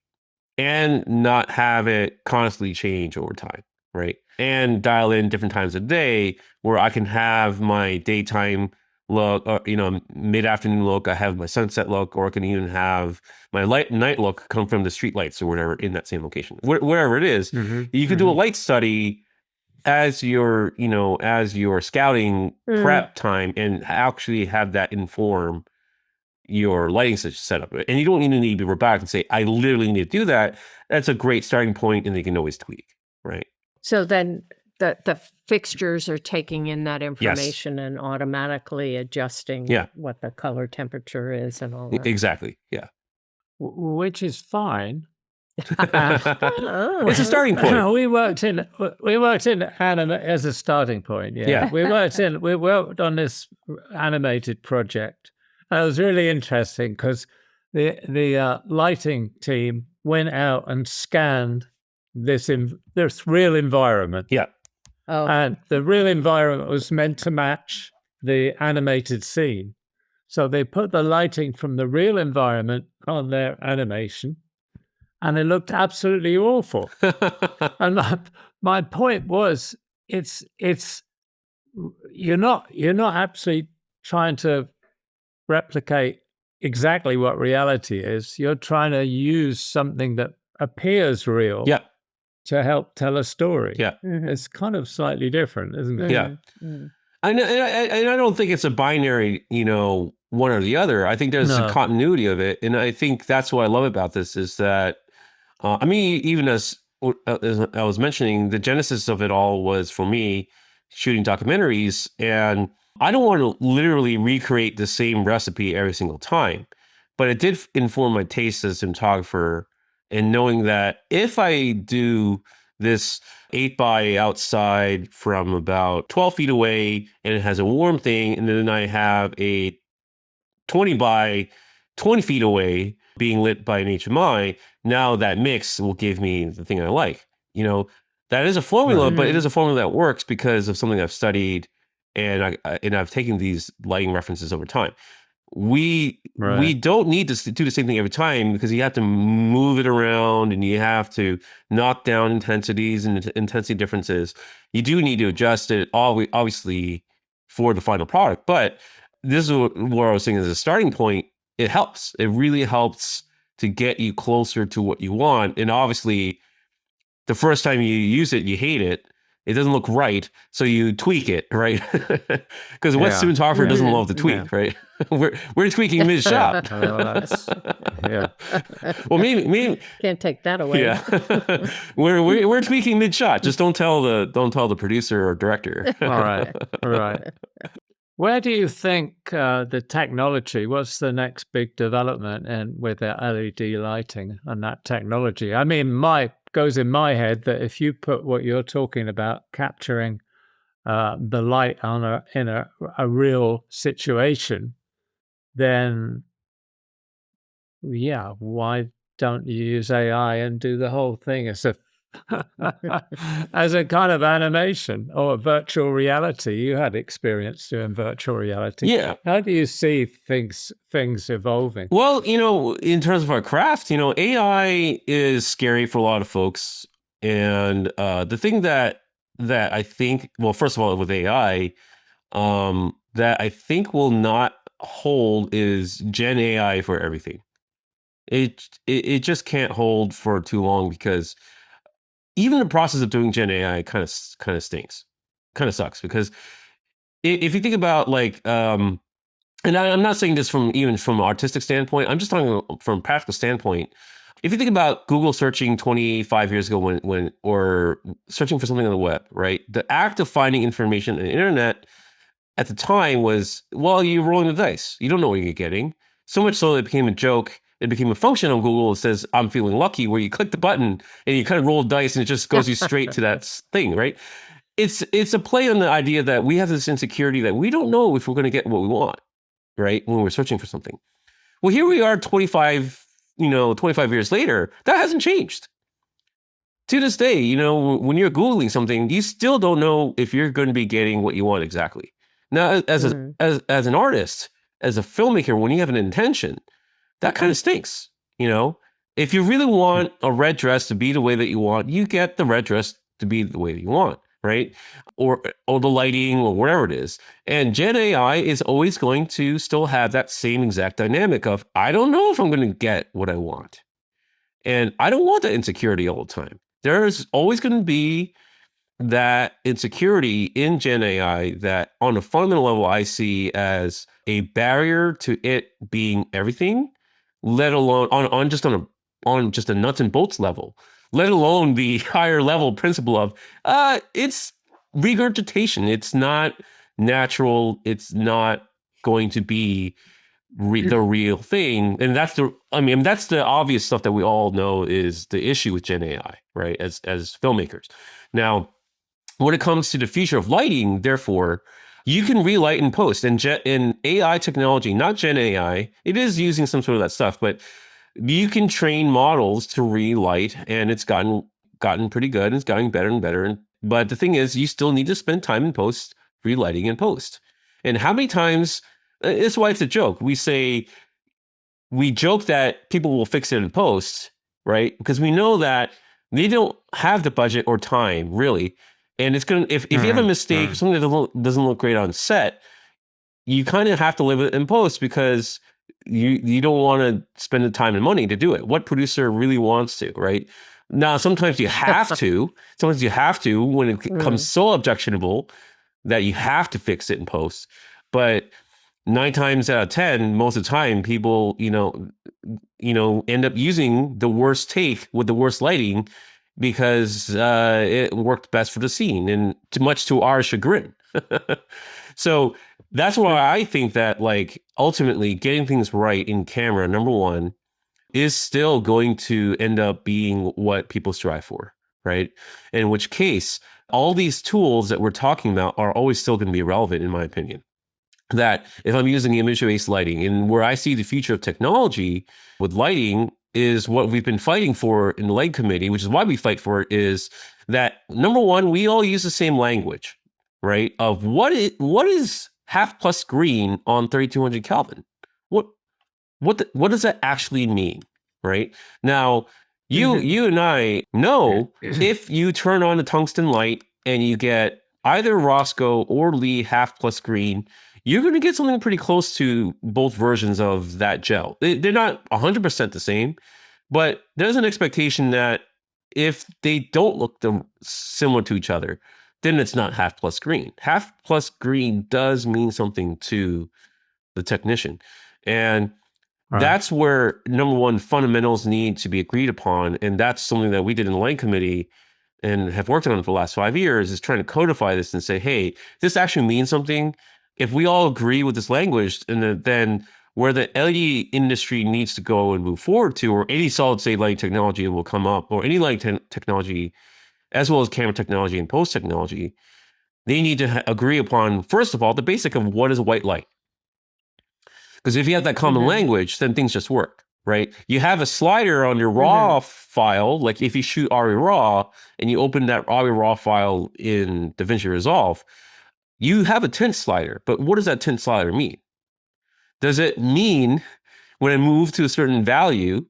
and not have it constantly change over time, right? And dial in different times of day where I can have my daytime look, or, you know, mid-afternoon look. I have my sunset look, or I can even have my night look come from the street lights or whatever in that same location. Wherever it is, you can do a light study as your scouting prep time, and actually have that inform your lighting setup. And you don't even need to go back and say, I literally need to do that. That's a great starting point, and they can always tweak, right? So then the fixtures are taking in that information and automatically adjusting what the color temperature is and all that. Exactly, yeah. Which is fine. It's a starting point. We worked in anime as a starting point. Yeah. We worked on this animated project. And it was really interesting because the lighting team went out and scanned this real environment. Yeah. Oh. And the real environment was meant to match the animated scene. So they put the lighting from the real environment on their animation, and it looked absolutely awful. And my point was, it's you're not actually trying to replicate exactly what reality is. You're trying to use something that appears real Yeah. to help tell a story. Yeah. It's kind of slightly different, isn't it? Yeah. And I don't think it's a binary, one or the other. I think there's a continuity of it. And I think that's what I love about this is that, even as I was mentioning, the genesis of it all was for me shooting documentaries. And I don't want to literally recreate the same recipe every single time. But it did inform my taste as a cinematographer, and knowing that if I do this 8x outside from about 12 feet away and it has a warm thing, and then I have a 20 by 20 feet away being lit by an HMI, now that mix will give me the thing I like. That is a formula, but it is a formula that works because of something I've studied, and I've taken these lighting references over time. We don't need to do the same thing every time, because you have to move it around and you have to knock down intensities and intensity differences. You do need to adjust it, obviously, for the final product. But this is what I was saying as a starting point. It helps. It really helps to get you closer to what you want. And obviously, the first time you use it, you hate it. It doesn't look right, so you tweak it, right? Because what cinematographer doesn't love to tweak, right? We're tweaking mid-shot. Well, maybe can't take that away. Yeah, we're tweaking mid-shot. Just don't tell the producer or director. All right. Where do you think the technology? What's the next big development with the LED lighting and that technology? I mean, goes in my head that if you put what you're talking about, capturing the light in a real situation, then why don't you use AI and do the whole thing as a as a kind of animation or virtual reality? You had experience doing virtual reality. Yeah. How do you see things evolving? Well, in terms of our craft, AI is scary for a lot of folks. And the thing that I think, well, first of all, with AI, that I think will not hold is Gen AI for everything. It just can't hold for too long, because even the process of doing Gen AI kind of stinks, kind of sucks, because if you think about and I'm not saying this from an artistic standpoint, I'm just talking from a practical standpoint. If you think about Google searching 25 years ago or searching for something on the web, right? The act of finding information on the internet at the time was, well, you're rolling the dice. You don't know what you're getting. So much so that it became a joke. It became a function on Google that says, I'm feeling lucky, where you click the button and you kind of roll dice and it just goes you straight to that thing, right? It's a play on the idea that we have this insecurity that we don't know if we're going to get what we want, right? When we're searching for something. Well, here we are 25 years later, that hasn't changed. To this day, when you're Googling something, you still don't know if you're going to be getting what you want exactly. Now, as an artist, as a filmmaker, when you have an intention, that kind of stinks. If you really want a red dress to be the way that you want, you get the red dress to be the way that you want, right? Or the lighting or whatever it is. And Gen AI is always going to still have that same exact dynamic of, I don't know if I'm going to get what I want. And I don't want that insecurity all the time. There's always going to be that insecurity in Gen AI that on a fundamental level I see as a barrier to it being everything, let alone on just a nuts and bolts level, let alone the higher level principle of it's regurgitation. It's not natural. It's not going to be the real thing. And that's the obvious stuff that we all know is the issue with Gen AI, right? As filmmakers. Now, when it comes to the future of lighting, therefore, you can relight in post. And in AI technology, not Gen AI, it is using some sort of that stuff, but you can train models to relight, and it's gotten pretty good, and it's gotten better and better. But the thing is, you still need to spend time in post, relighting in post. And how many times It's why it's a joke. We joke that people will fix it in post, right? Because we know that they don't have the budget or time really. And it's going to, if you have a mistake, something that doesn't look great on set, you kind of have to live it in post because you don't want to spend the time and money to do it. What producer really wants to, right? Now, sometimes you have to. Sometimes you have to when it becomes so objectionable that you have to fix it in post. But 9 times out of 10, most of the time, people, end up using the worst take with the worst lighting because it worked best for the scene, and much to our chagrin. So that's why I think that, like, ultimately getting things right in camera, number one, is still going to end up being what people strive for, right? In which case, all these tools that we're talking about are always still going to be relevant, in my opinion. That if I'm using image-based lighting, and where I see the future of technology with lighting is what we've been fighting for in the light committee, which is why we fight for it, is that number one, we all use the same language, right? Of what is half plus green on 3200 Kelvin? What does that actually mean, right? Now, you and I know if you turn on the tungsten light and you get either Roscoe or Lee half plus green, you're going to get something pretty close to both versions of that gel. They're not 100% the same, but there's an expectation that if they don't look similar to each other, then it's not half plus green. Half plus green does mean something to the technician. And that's where, number one, fundamentals need to be agreed upon. And that's something that we did in the light committee and have worked on for the last 5 years, is trying to codify this and say, hey, this actually means something. If we all agree with this language, and then where the LED industry needs to go and move forward to, or any solid state lighting technology will come up, or any lighting technology, as well as camera technology and post technology, they need to agree upon, first of all, the basic of what is white light. Because if you have that common language, then things just work, right? You have a slider on your RAW file, like if you shoot ARRI RAW and you open that ARRI RAW file in DaVinci Resolve, you have a tint slider. But what does that tint slider mean? Does it mean when I move to a certain value,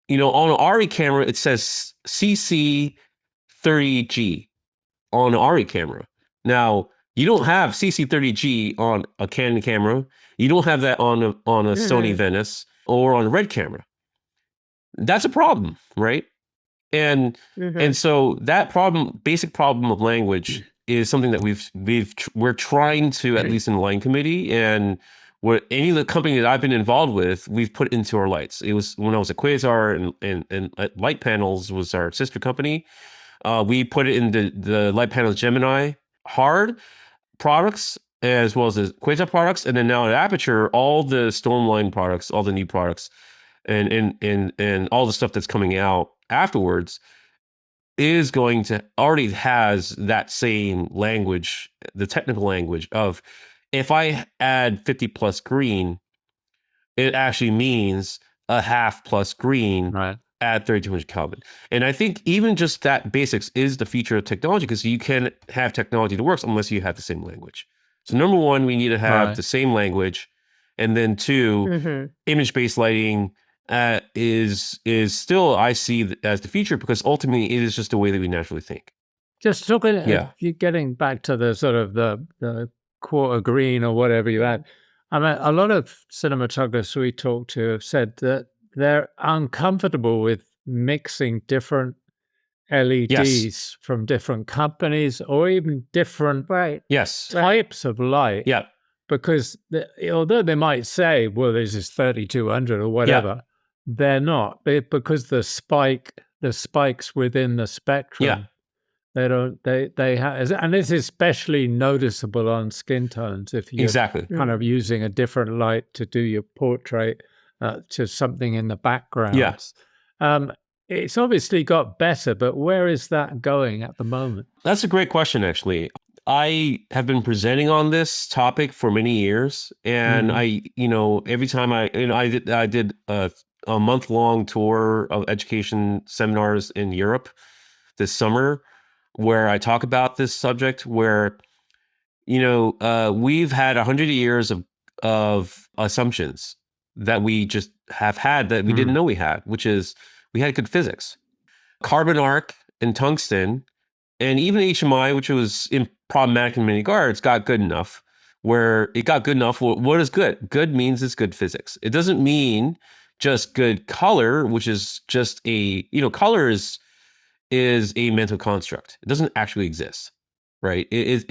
on an ARRI camera, it says CC 30G on an ARRI camera. Now, you don't have CC30G on a Canon camera. You don't have that on a Sony Venice or on a Red camera. That's a problem, right? And so that basic problem of language is something that we're trying to, at least in the lighting committee, and any of the company that I've been involved with, we've put into our lights. It was when I was at Quasar and Light Panels was our sister company. We put it in the Light Panels Gemini hard products, as well as the Quasar products, and then now at Aputure, all the Stormline products, all the new products, and all the stuff that's coming out afterwards is already has that same language, the technical language of, if I add 50 plus green, it actually means a half plus green at 3200 Kelvin. And I think even just that basics is the feature of technology, because you can have technology that works unless you have the same language. So number one, we need to have the same language. And then two, image-based lighting is still, I see as the future, because ultimately it is just the way that we naturally think. Just talking, getting back to the sort of the quarter green or whatever you had. I mean, a lot of cinematographers we talk to have said that they're uncomfortable with mixing different LEDs from different companies, or even different types of light. Yeah. Because although they might say, well, this is 3200 or whatever, they're not. Because the spikes within the spectrum, they have, and it's especially noticeable on skin tones if you're kind of using a different light to do your portrait to something in the background. Yes. It's obviously got better, but where is that going at the moment? That's a great question, actually. I have been presenting on this topic for many years, and every time I did a month-long tour of education seminars in Europe this summer, where I talk about this subject, where we've had 100 years of assumptions that we just have had that we didn't know we had, which is we had good physics. Carbon arc and tungsten, and even HMI, which was problematic in many regards, got good enough. Where it got good enough, what is good? Good means it's good physics. It doesn't mean just good color, which is just color is a mental construct. It doesn't actually exist, right? It's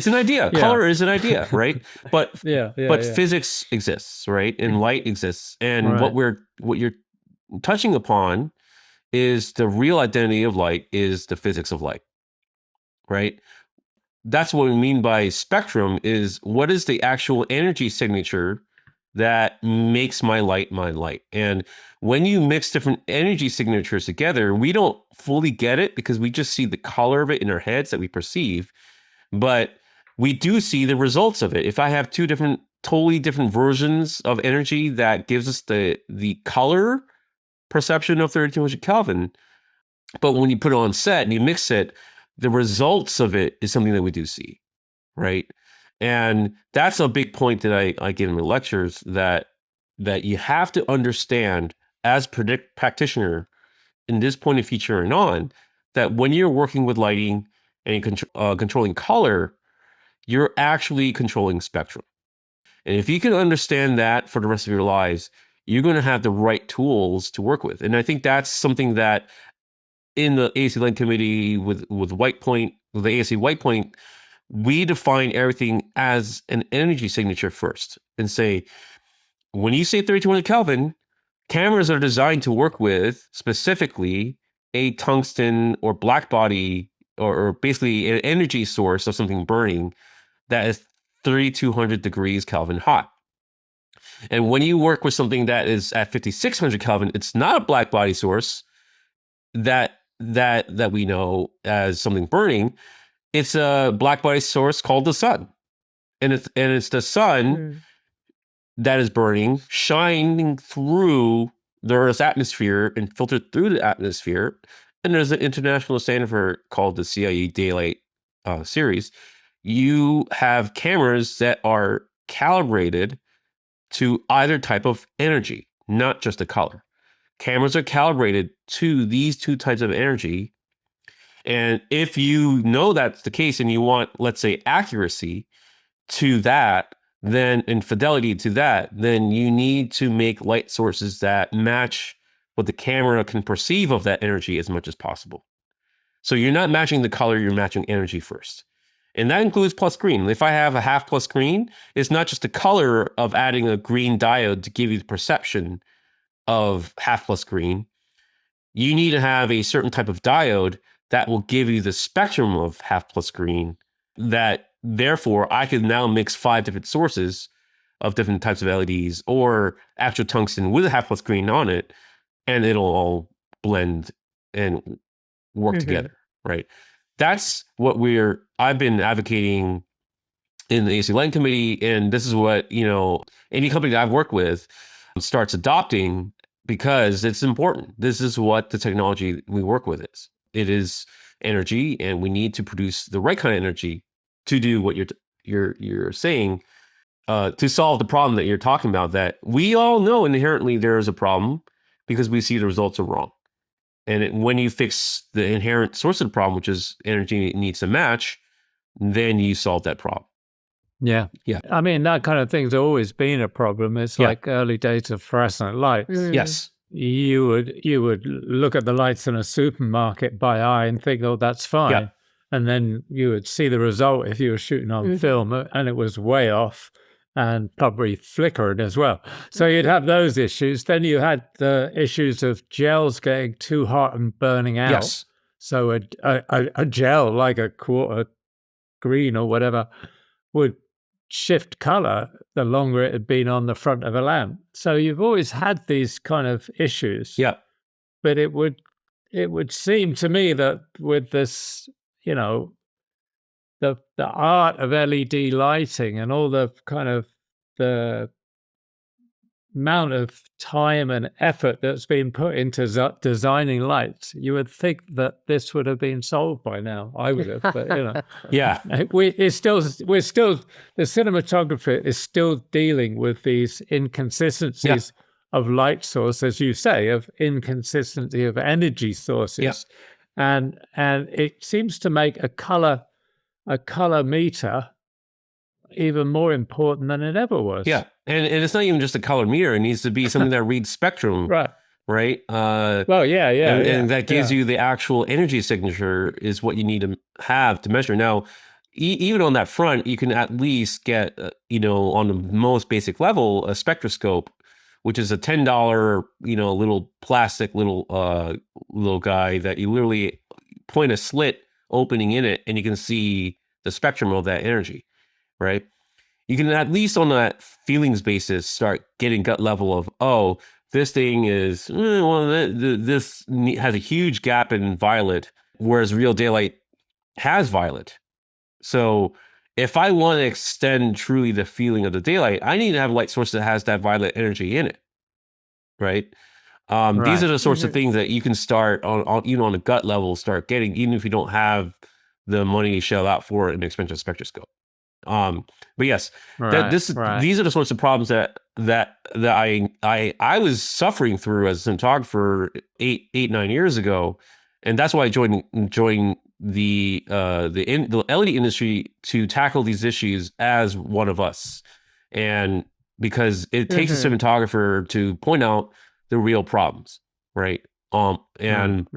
an idea. Yeah. Color is an idea, right? But Yeah. physics exists, right? And light exists. And Right. what you're touching upon is the real identity of light is the physics of light, right? That's what we mean by spectrum is what is the actual energy signature that makes my light. And when you mix different energy signatures together, we don't fully get it because we just see the color of it in our heads that we perceive, but we do see the results of it. If I have two totally different versions of energy that gives us the color perception of 3200 Kelvin, but when you put it on set and you mix it, the results of it is something that we do see, right? And that's a big point that I give in my lectures, that you have to understand as practitioner in this point of feature and on, that when you're working with lighting and controlling color, you're actually controlling spectrum. And if you can understand that for the rest of your lives, you're going to have the right tools to work with. And I think that's something that in the ASC Light Committee with White Point, with the ASC White Point, we define everything as an energy signature first and say, when you say 3200 Kelvin, cameras are designed to work with specifically a tungsten or black body or basically an energy source of something burning that is 3200 degrees Kelvin hot. And when you work with something that is at 5600 Kelvin, it's not a black body source that we know as something burning. It's a black body source called the sun. And it's the sun that is burning, shining through the Earth's atmosphere and filtered through the atmosphere. And there's an international standard for it called the CIE Daylight series. You have cameras that are calibrated to either type of energy, not just the color. Cameras are calibrated to these two types of energy. And if you know that's the case and you want, let's say, accuracy to that, then and fidelity to that, then you need to make light sources that match what the camera can perceive of that energy as much as possible. So you're not matching the color, you're matching energy first. And that includes plus green. If I have a half plus green, it's not just the color of adding a green diode to give you the perception of half plus green. You need to have a certain type of diode that will give you the spectrum of half plus green, that therefore I could now mix 5 different sources of different types of LEDs or actual tungsten with a half plus green on it, and it'll all blend and work together, right? That's what I've been advocating in the AC Lighting Committee, and this is what, any company that I've worked with starts adopting because it's important. This is what the technology we work with is. It is energy, and we need to produce the right kind of energy to do what you're saying, to solve the problem that you're talking about, that we all know inherently there is a problem because we see the results are wrong. And when you fix the inherent source of the problem, which is energy needs to match, then you solve that problem. Yeah. I mean, that kind of thing's always been a problem. It's like early days of fluorescent lights. Yes. You would look at the lights in a supermarket by eye and think, oh, that's fine. Yeah. And then you would see the result if you were shooting on film and it was way off and probably flickered as well. So you'd have those issues. Then you had the issues of gels getting too hot and burning out. Yes. So a gel like a quarter green or whatever would shift color the longer it had been on the front of a lamp. So you've always had these kind of issues. Yeah. But it would seem to me that with this, the art of LED lighting and all the kind of the amount of time and effort that's been put into designing lights, you would think that this would have been solved by now. I would have, but Yeah. we're still the cinematographer is still dealing with these inconsistencies of light source, as you say, of inconsistency of energy sources, and it seems to make a color meter even more important than it ever was. Yeah. And it's not even just a color meter. It needs to be something that reads spectrum. Right. Right. Well, and that gives you the actual energy signature is what you need to have to measure. Now, even on that front, you can at least get, on the most basic level, a spectroscope, which is a $10, little plastic little guy that you literally point a slit opening in it, and you can see the spectrum of that energy, right? You can at least on that feelings basis start getting gut level of, oh, this thing is, this has a huge gap in violet, whereas real daylight has violet. So if I want to extend truly the feeling of the daylight, I need to have a light source that has that violet energy in it, right? These are the sorts of things that you can start on a gut level, start getting, even if you don't have the money to shell out for an expensive spectroscope. But yes, these are the sorts of problems that I was suffering through as a cinematographer 9 years ago, and that's why I joined the LED industry to tackle these issues as one of us, and because it takes a cinematographer to point out the real problems, right? And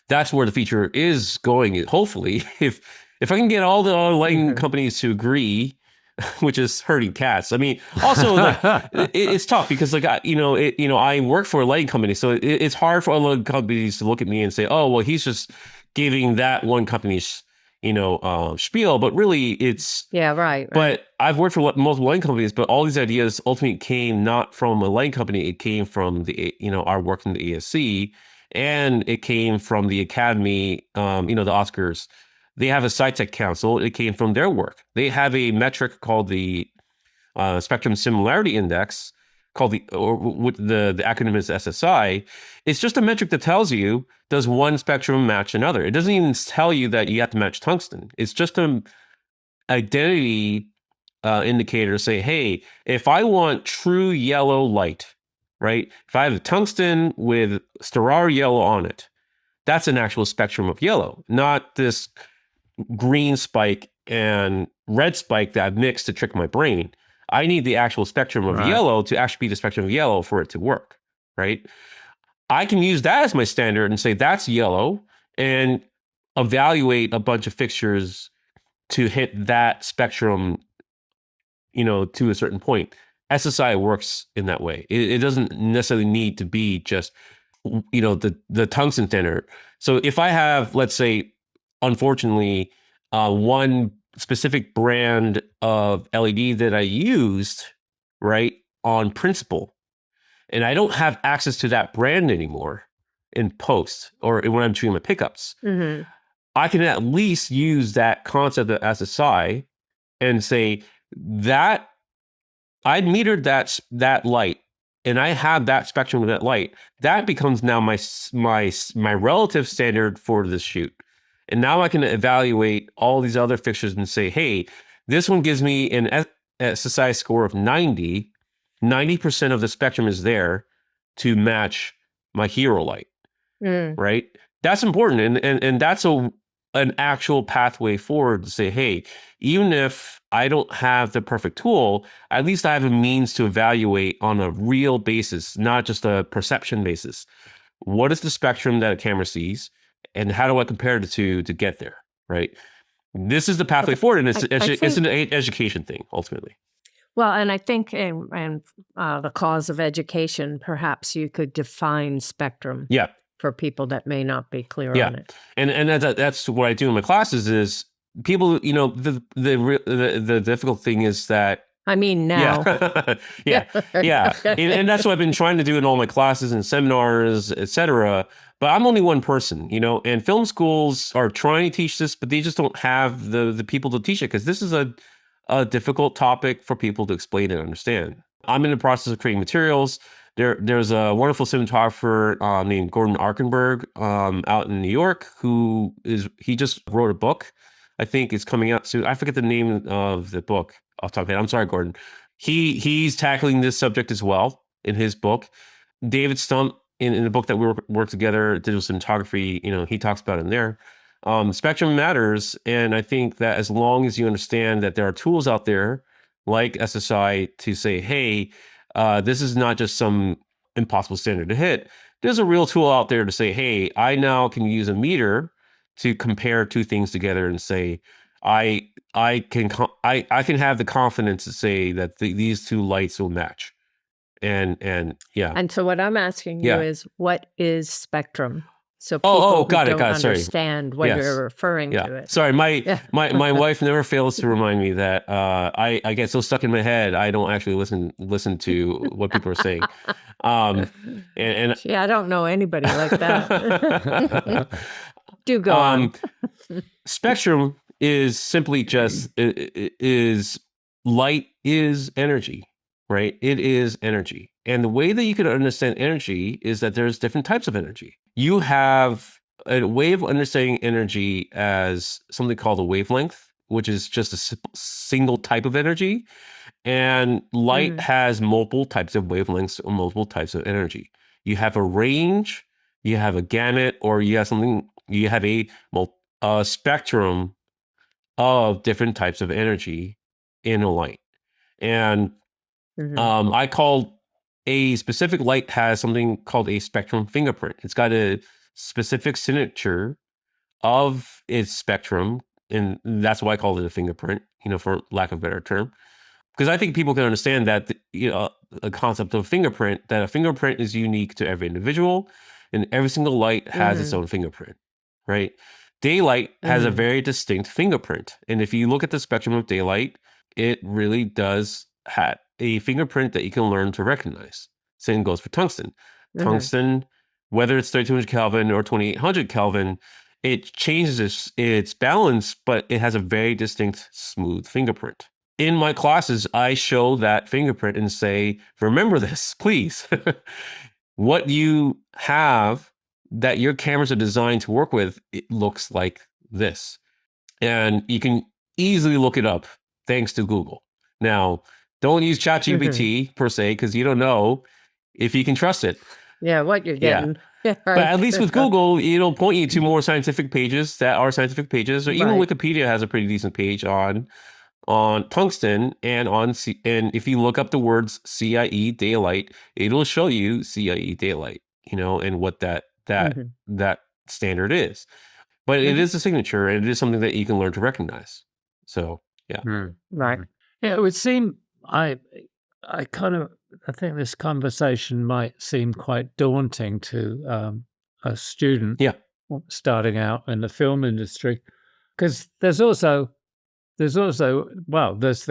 that's where the feature is going. Hopefully, if I can get all the lighting companies to agree, which is herding cats. I mean, also it's tough because I work for a lighting company, so it's hard for other companies to look at me and say, oh, well, he's just giving that one company's spiel, but really it's right. But I've worked for multiple lighting companies, but all these ideas ultimately came not from a lighting company. It came from our work in the ESC, and it came from the Academy, the Oscars. They have a SciTech Council. It came from their work. They have a metric called the Spectrum Similarity Index, called the acronym is SSI. It's just a metric that tells you, does one spectrum match another? It doesn't even tell you that you have to match tungsten. It's just an identity indicator to say, hey, if I want true yellow light, right? If I have a tungsten with Sterara yellow on it, that's an actual spectrum of yellow, not this green spike and red spike that I've mixed to trick my brain. I need the actual spectrum of yellow to actually be the spectrum of yellow for it to work, right? I can use that as my standard and say that's yellow and evaluate a bunch of fixtures to hit that spectrum, to a certain point. SSI works in that way. It doesn't necessarily need to be just, the tungsten standard. So if I have, let's say, unfortunately, one specific brand of LED that I used, right, on principle, and I don't have access to that brand anymore in post or when I'm shooting my pickups, I can at least use that concept of SSI and say that I metered that light and I have that spectrum of that light. That becomes now my relative standard for this shoot. And now I can evaluate all these other fixtures and say, hey, this one gives me an SSI score of 90. 90% of the spectrum is there to match my hero light, right? That's important. And that's an actual pathway forward to say, hey, even if I don't have the perfect tool, at least I have a means to evaluate on a real basis, not just a perception basis. What is the spectrum that a camera sees? And how do I compare the two to get there, right? This is the pathway forward, and it's an education thing, ultimately. Well, and I think in the cause of education, perhaps you could define spectrum for people that may not be clear on it. And that's what I do in my classes is people, the difficult thing is that I mean, now. Yeah. And that's what I've been trying to do in all my classes and seminars, etc. But I'm only one person, and film schools are trying to teach this, but they just don't have the people to teach it because this is a difficult topic for people to explain and understand. I'm in the process of creating materials. There's a wonderful cinematographer named Gordon Arkenberg out in New York he just wrote a book. I think it's coming out soon. I forget the name of the book off the top of my head. I'm sorry, Gordon. He's tackling this subject as well in his book. David Stump in the book that we work together, digital cinematography, he talks about it in there. Spectrum matters, and I think that as long as you understand that there are tools out there like SSI to say, hey, this is not just some impossible standard to hit. There's a real tool out there to say, hey, I now can use a meter to compare two things together and say, I can have the confidence to say that these two lights will match. And yeah. And so what I'm asking you is, what is spectrum? So people who don't understand what you're referring to it. Sorry, my wife never fails to remind me that I get so stuck in my head I don't actually listen to what people are saying. And see, I don't know anybody like that. Do go on. Spectrum is simply just light is energy, right? It is energy. And the way that you can understand energy is that there's different types of energy. You have a way of understanding energy as something called a wavelength, which is just a single type of energy. And light has multiple types of wavelengths or multiple types of energy. You have a range, you have a gamut, or you have a spectrum of different types of energy in a light. And I call a specific light has something called a spectrum fingerprint. It's got a specific signature of its spectrum, and that's why I call it a fingerprint, for lack of a better term. Because I think people can understand that, a concept of fingerprint, that a fingerprint is unique to every individual, and every single light has its own fingerprint, right? Daylight has a very distinct fingerprint. And if you look at the spectrum of daylight, it really does have a fingerprint that you can learn to recognize. Same goes for tungsten. Tungsten, whether it's 3200 Kelvin or 2800 Kelvin, it changes its balance, but it has a very distinct, smooth fingerprint. In my classes, I show that fingerprint and say, remember this, please. What you have that your cameras are designed to work with, it looks like this. And you can easily look it up thanks to Google. Now, don't use ChatGPT per se, because you don't know if you can trust it. Yeah, what you're getting. Yeah, right. But at least with Google, it'll point you to more scientific pages that are scientific pages. Or even Wikipedia has a pretty decent page on tungsten, and and if you look up the words CIE daylight, it'll show you CIE daylight, and what that standard is. But it is a signature, and it is something that you can learn to recognize. So yeah. Right. Yeah, it would seem I think this conversation might seem quite daunting to a student starting out in the film industry, because there's the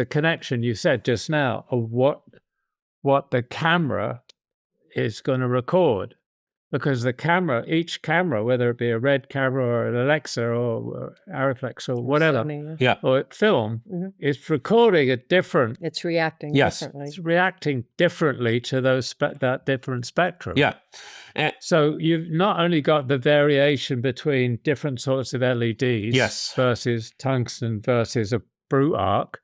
connection you said just now of what the camera is going to record. Because each camera, whether it be a Red camera or an Alexa or Arriflex or whatever, Sony, or film, it's recording a different. It's reacting differently. It's reacting differently to that different spectrum. Yeah. So you've not only got the variation between different sorts of LEDs versus tungsten versus a brute arc,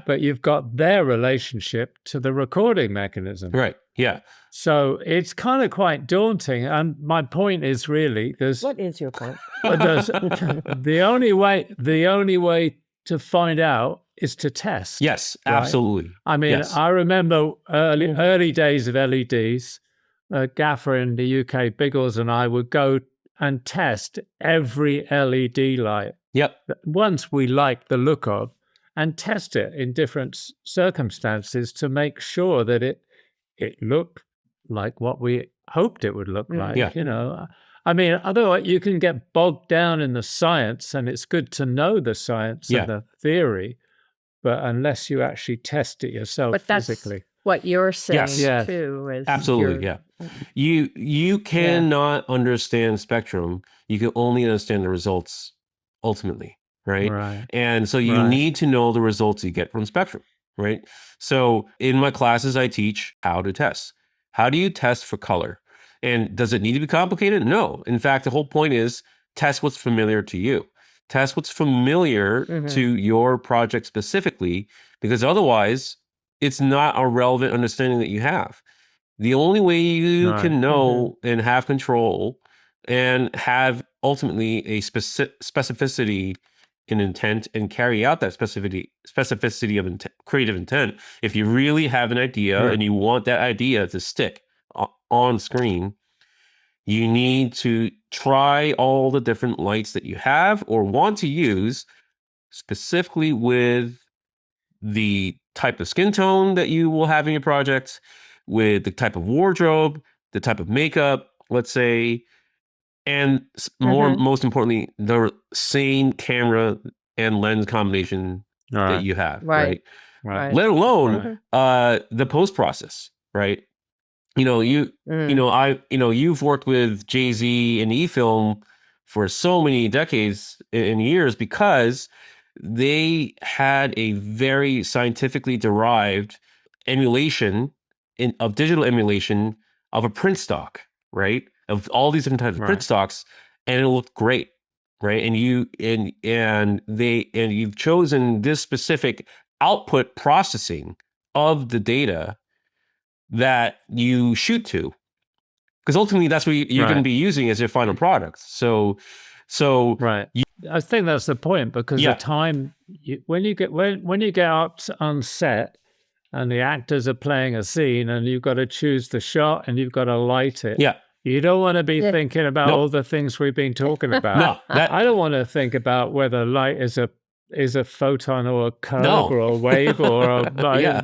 but you've got their relationship to the recording mechanism. Right. Yeah. So it's kind of quite daunting. And my point is really what is your point? The only way to find out is to test. Yes, absolutely. Right? I mean, I remember early days of LEDs. Gaffer in the UK, Biggles, and I would go and test every LED light. Yep. Once we liked the look of, and test it in different circumstances to make sure that it looked like what we hoped it would look like. Yeah. I mean, otherwise you can get bogged down in the science, and it's good to know the science and the theory, but unless you actually test it yourself physically. That's what you're saying too. Is absolutely, You cannot understand spectrum. You can only understand the results ultimately, right? And so you need to know the results you get from spectrum. right? So in my classes, I teach how to test. How do you test for color? And does it need to be complicated? No. In fact, the whole point is test what's familiar to you. Test what's familiar to your project specifically, because otherwise it's not a relevant understanding that you have. The only way you can know and have control and have ultimately a specificity in intent and carry out that specificity of creative intent, if you really have an idea and you want that idea to stick on screen, you need to try all the different lights that you have or want to use, specifically with the type of skin tone that you will have in your project, with the type of wardrobe, the type of makeup, let's say, and most importantly, the same camera and lens combination that you have, right? Let alone the post process, right? You've worked with Jay-Z and E-Film for so many decades and years because they had a very scientifically derived emulation of digital emulation of a print stock, right? Of all these different types of print stocks, and it looked great, right? And you've chosen this specific output processing of the data that you shoot to, because ultimately that's what you're going to be using as your final product. So I think that's the point, because the time when you get up on set and the actors are playing a scene and you've got to choose the shot and you've got to light it. You don't want to be thinking about all the things we've been talking about. I don't want to think about whether light is a photon or a curve or a wave or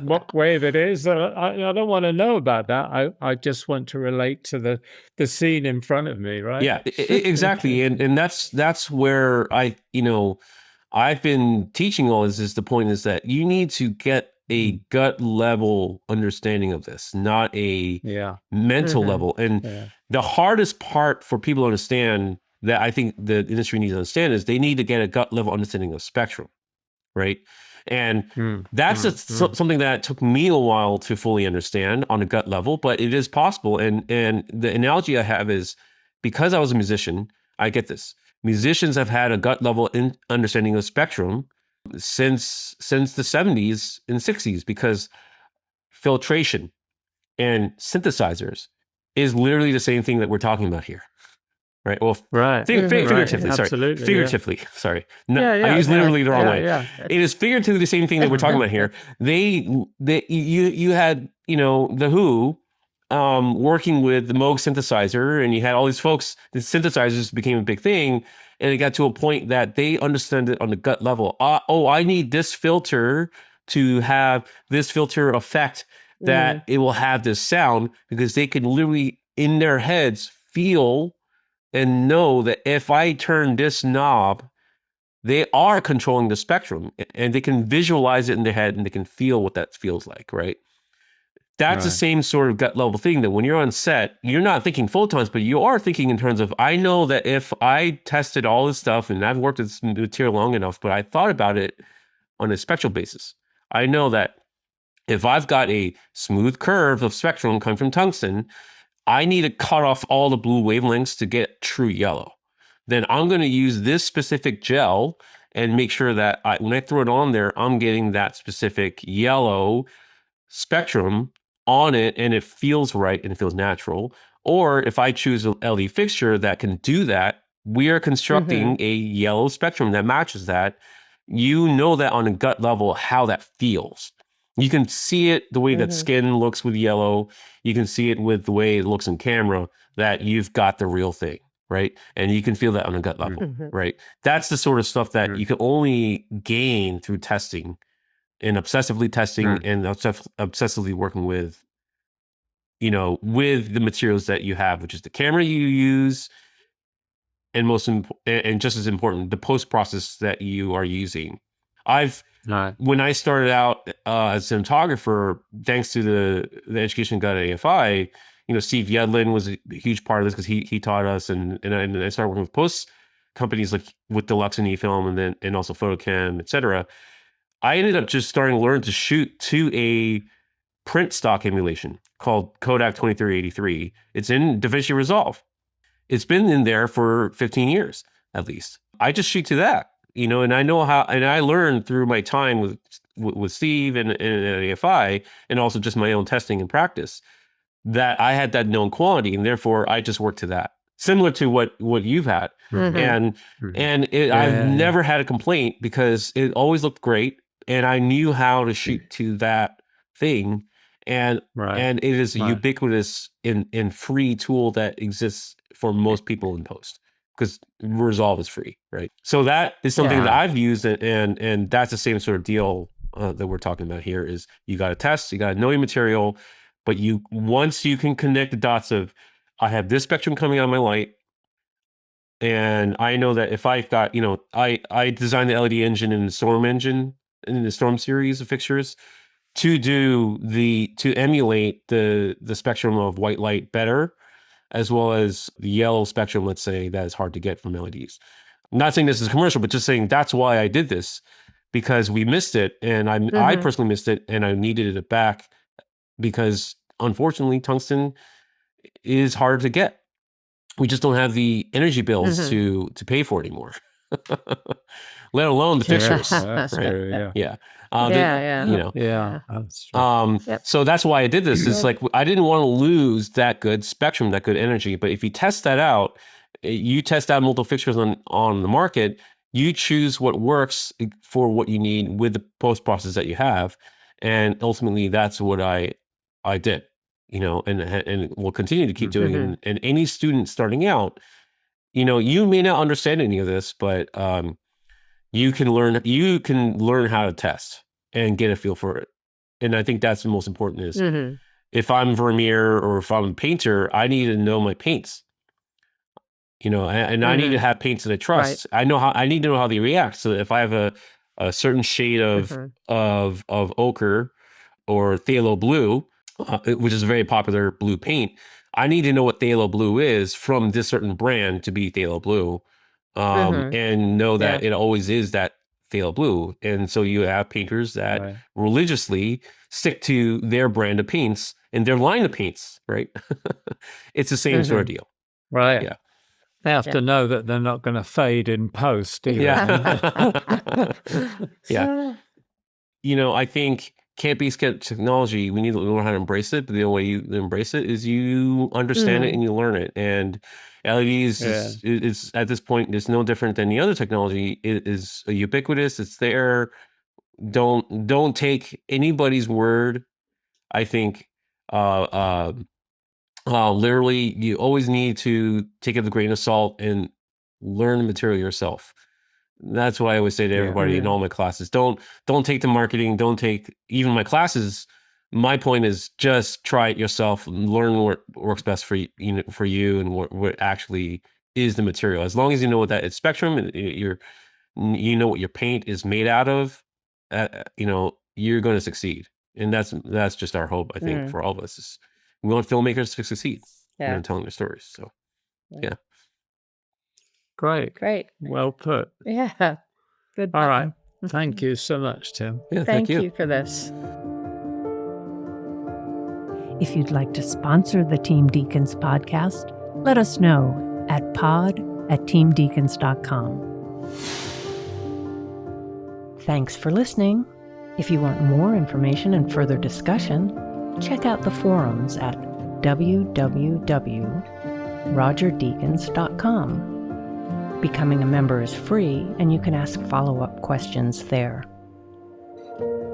what wave it is. I don't want to know about that. I just want to relate to the scene in front of me, right? Yeah, exactly. And that's where I've been teaching all this. Is the point is that you need to get a gut level understanding of this, not a mental level. And the hardest part for people to understand, that I think the industry needs to understand, is they need to get a gut level understanding of spectrum, right? And that's something that took me a while to fully understand on a gut level, but it is possible. And the analogy I have is, because I was a musician, I get this. Musicians have had a gut level understanding of spectrum since the 70s and 60s, because filtration and synthesizers is literally the same thing that we're talking about here. Right. Well, figuratively, sorry. Figuratively, sorry. No, I use literally the wrong way. It is figuratively the same thing that we're talking about here. You had, the Who working with the Moog synthesizer, and you had all these folks. The synthesizers became a big thing, and it got to a point that they understood it on the gut level. I need this filter to have this filter effect that it will have this sound, because they can literally in their heads feel and know that if I turn this knob, they are controlling the spectrum, and they can visualize it in their head and they can feel what that feels like, right? That's the same sort of gut level thing, that when you're on set, you're not thinking photons, but you are thinking in terms of, I know that if I tested all this stuff, and I've worked with this material long enough, but I thought about it on a spectral basis. I know that if I've got a smooth curve of spectrum coming from tungsten, I need to cut off all the blue wavelengths to get true yellow. Then I'm going to use this specific gel and make sure that when I throw it on there, I'm getting that specific yellow spectrum on it, and it feels right and it feels natural. Or if I choose an LED fixture that can do that, we are constructing a yellow spectrum that matches that. You know that on a gut level how that feels. You can see it the way that skin looks with yellow. You can see it with the way it looks in camera, that you've got the real thing, right? And you can feel that on a gut level, right? That's the sort of stuff that you can only gain through testing, and obsessively testing, and obsessively working with, with the materials that you have, which is the camera you use, and and just as important, the post process that you are using. When I started out as a cinematographer, thanks to the education I got at AFI, Steve Yedlin was a huge part of this, because he taught us, and I started working with post companies like with Deluxe and E-Film, and also Photocam, etc. I ended up just starting to learn to shoot to a print stock emulation called Kodak 2383. It's in DaVinci Resolve. It's been in there for 15 years, at least. I just shoot to that, and I know how, and I learned through my time with Steve and AFI, and also just my own testing and practice, that I had that known quantity, and therefore I just worked to that. Similar to what you've had. And I've never had a complaint because it always looked great, and I knew how to shoot to that thing. And it is a ubiquitous and free tool that exists for most people in post, because Resolve is free, right? So that is something that I've used, and that's the same sort of deal that we're talking about here. Is you got to test, you got to know your material, but once you can connect the dots of, I have this spectrum coming out of my light, and I know that if I've got, I designed the LED engine in the Storm series of fixtures to emulate the spectrum of white light better, as well as the yellow spectrum, let's say, that is hard to get from LEDs. I'm not saying this is commercial, but just saying that's why I did this, because we missed it, and I personally missed it, and I needed it back, because unfortunately tungsten is hard to get. We just don't have the energy bills to pay for it anymore. Let alone the fixtures. That's right? true, Yeah. That's true. So that's why I did this. It's like, I didn't want to lose that good spectrum, that good energy. But if you test that out, you test out multiple fixtures on the market, you choose what works for what you need with the post process that you have. And ultimately that's what I did, and we'll continue to keep doing. And any student starting out, you may not understand any of this, but you can learn how to test and get a feel for it. And I think that's the most important is, if I'm Vermeer or if I'm a painter, I need to know my paints, and I need to have paints that I trust. Right. I need to know how they react. So if I have a certain shade of ochre or phthalo blue, which is a very popular blue paint, I need to know what phthalo blue is from this certain brand to be phthalo blue, and know that it always is that phthalo blue. And so you have painters that religiously stick to their brand of paints and their line of paints, right? It's the same sort of deal. Right. Yeah. They have to know that they're not going to fade in post either. Yeah. I think camp-based technology, we need to learn how to embrace it, but the only way you embrace it is you understand it and you learn it. And LEDs is at this point, it's no different than the other technology. It is ubiquitous. It's there. Don't take anybody's word. I think literally, you always need to take it with a grain of salt and learn the material yourself. That's what I always say to everybody in all my classes. Don't take the marketing. Don't take even my classes. My point is just try it yourself and learn what works best for you and what actually is the material. As long as you know what that is spectrum, and you know what your paint is made out of, you're going to succeed. And that's just our hope, I think, for all of us. We want filmmakers to succeed in telling their stories. So, yeah. Great. Well put. Yeah. Good. All right. Thank you so much, Tim. Yeah, thank you for this. If you'd like to sponsor the Team Deakins podcast, let us know at pod@teamdeakins.com. Thanks for listening. If you want more information and further discussion, check out the forums at www.rogerdeakins.com. Becoming a member is free, and you can ask follow-up questions there.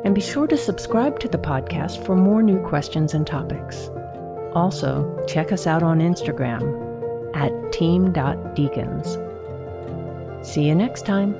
And be sure to subscribe to the podcast for more new questions and topics. Also, check us out on Instagram at team.deakins. See you next time.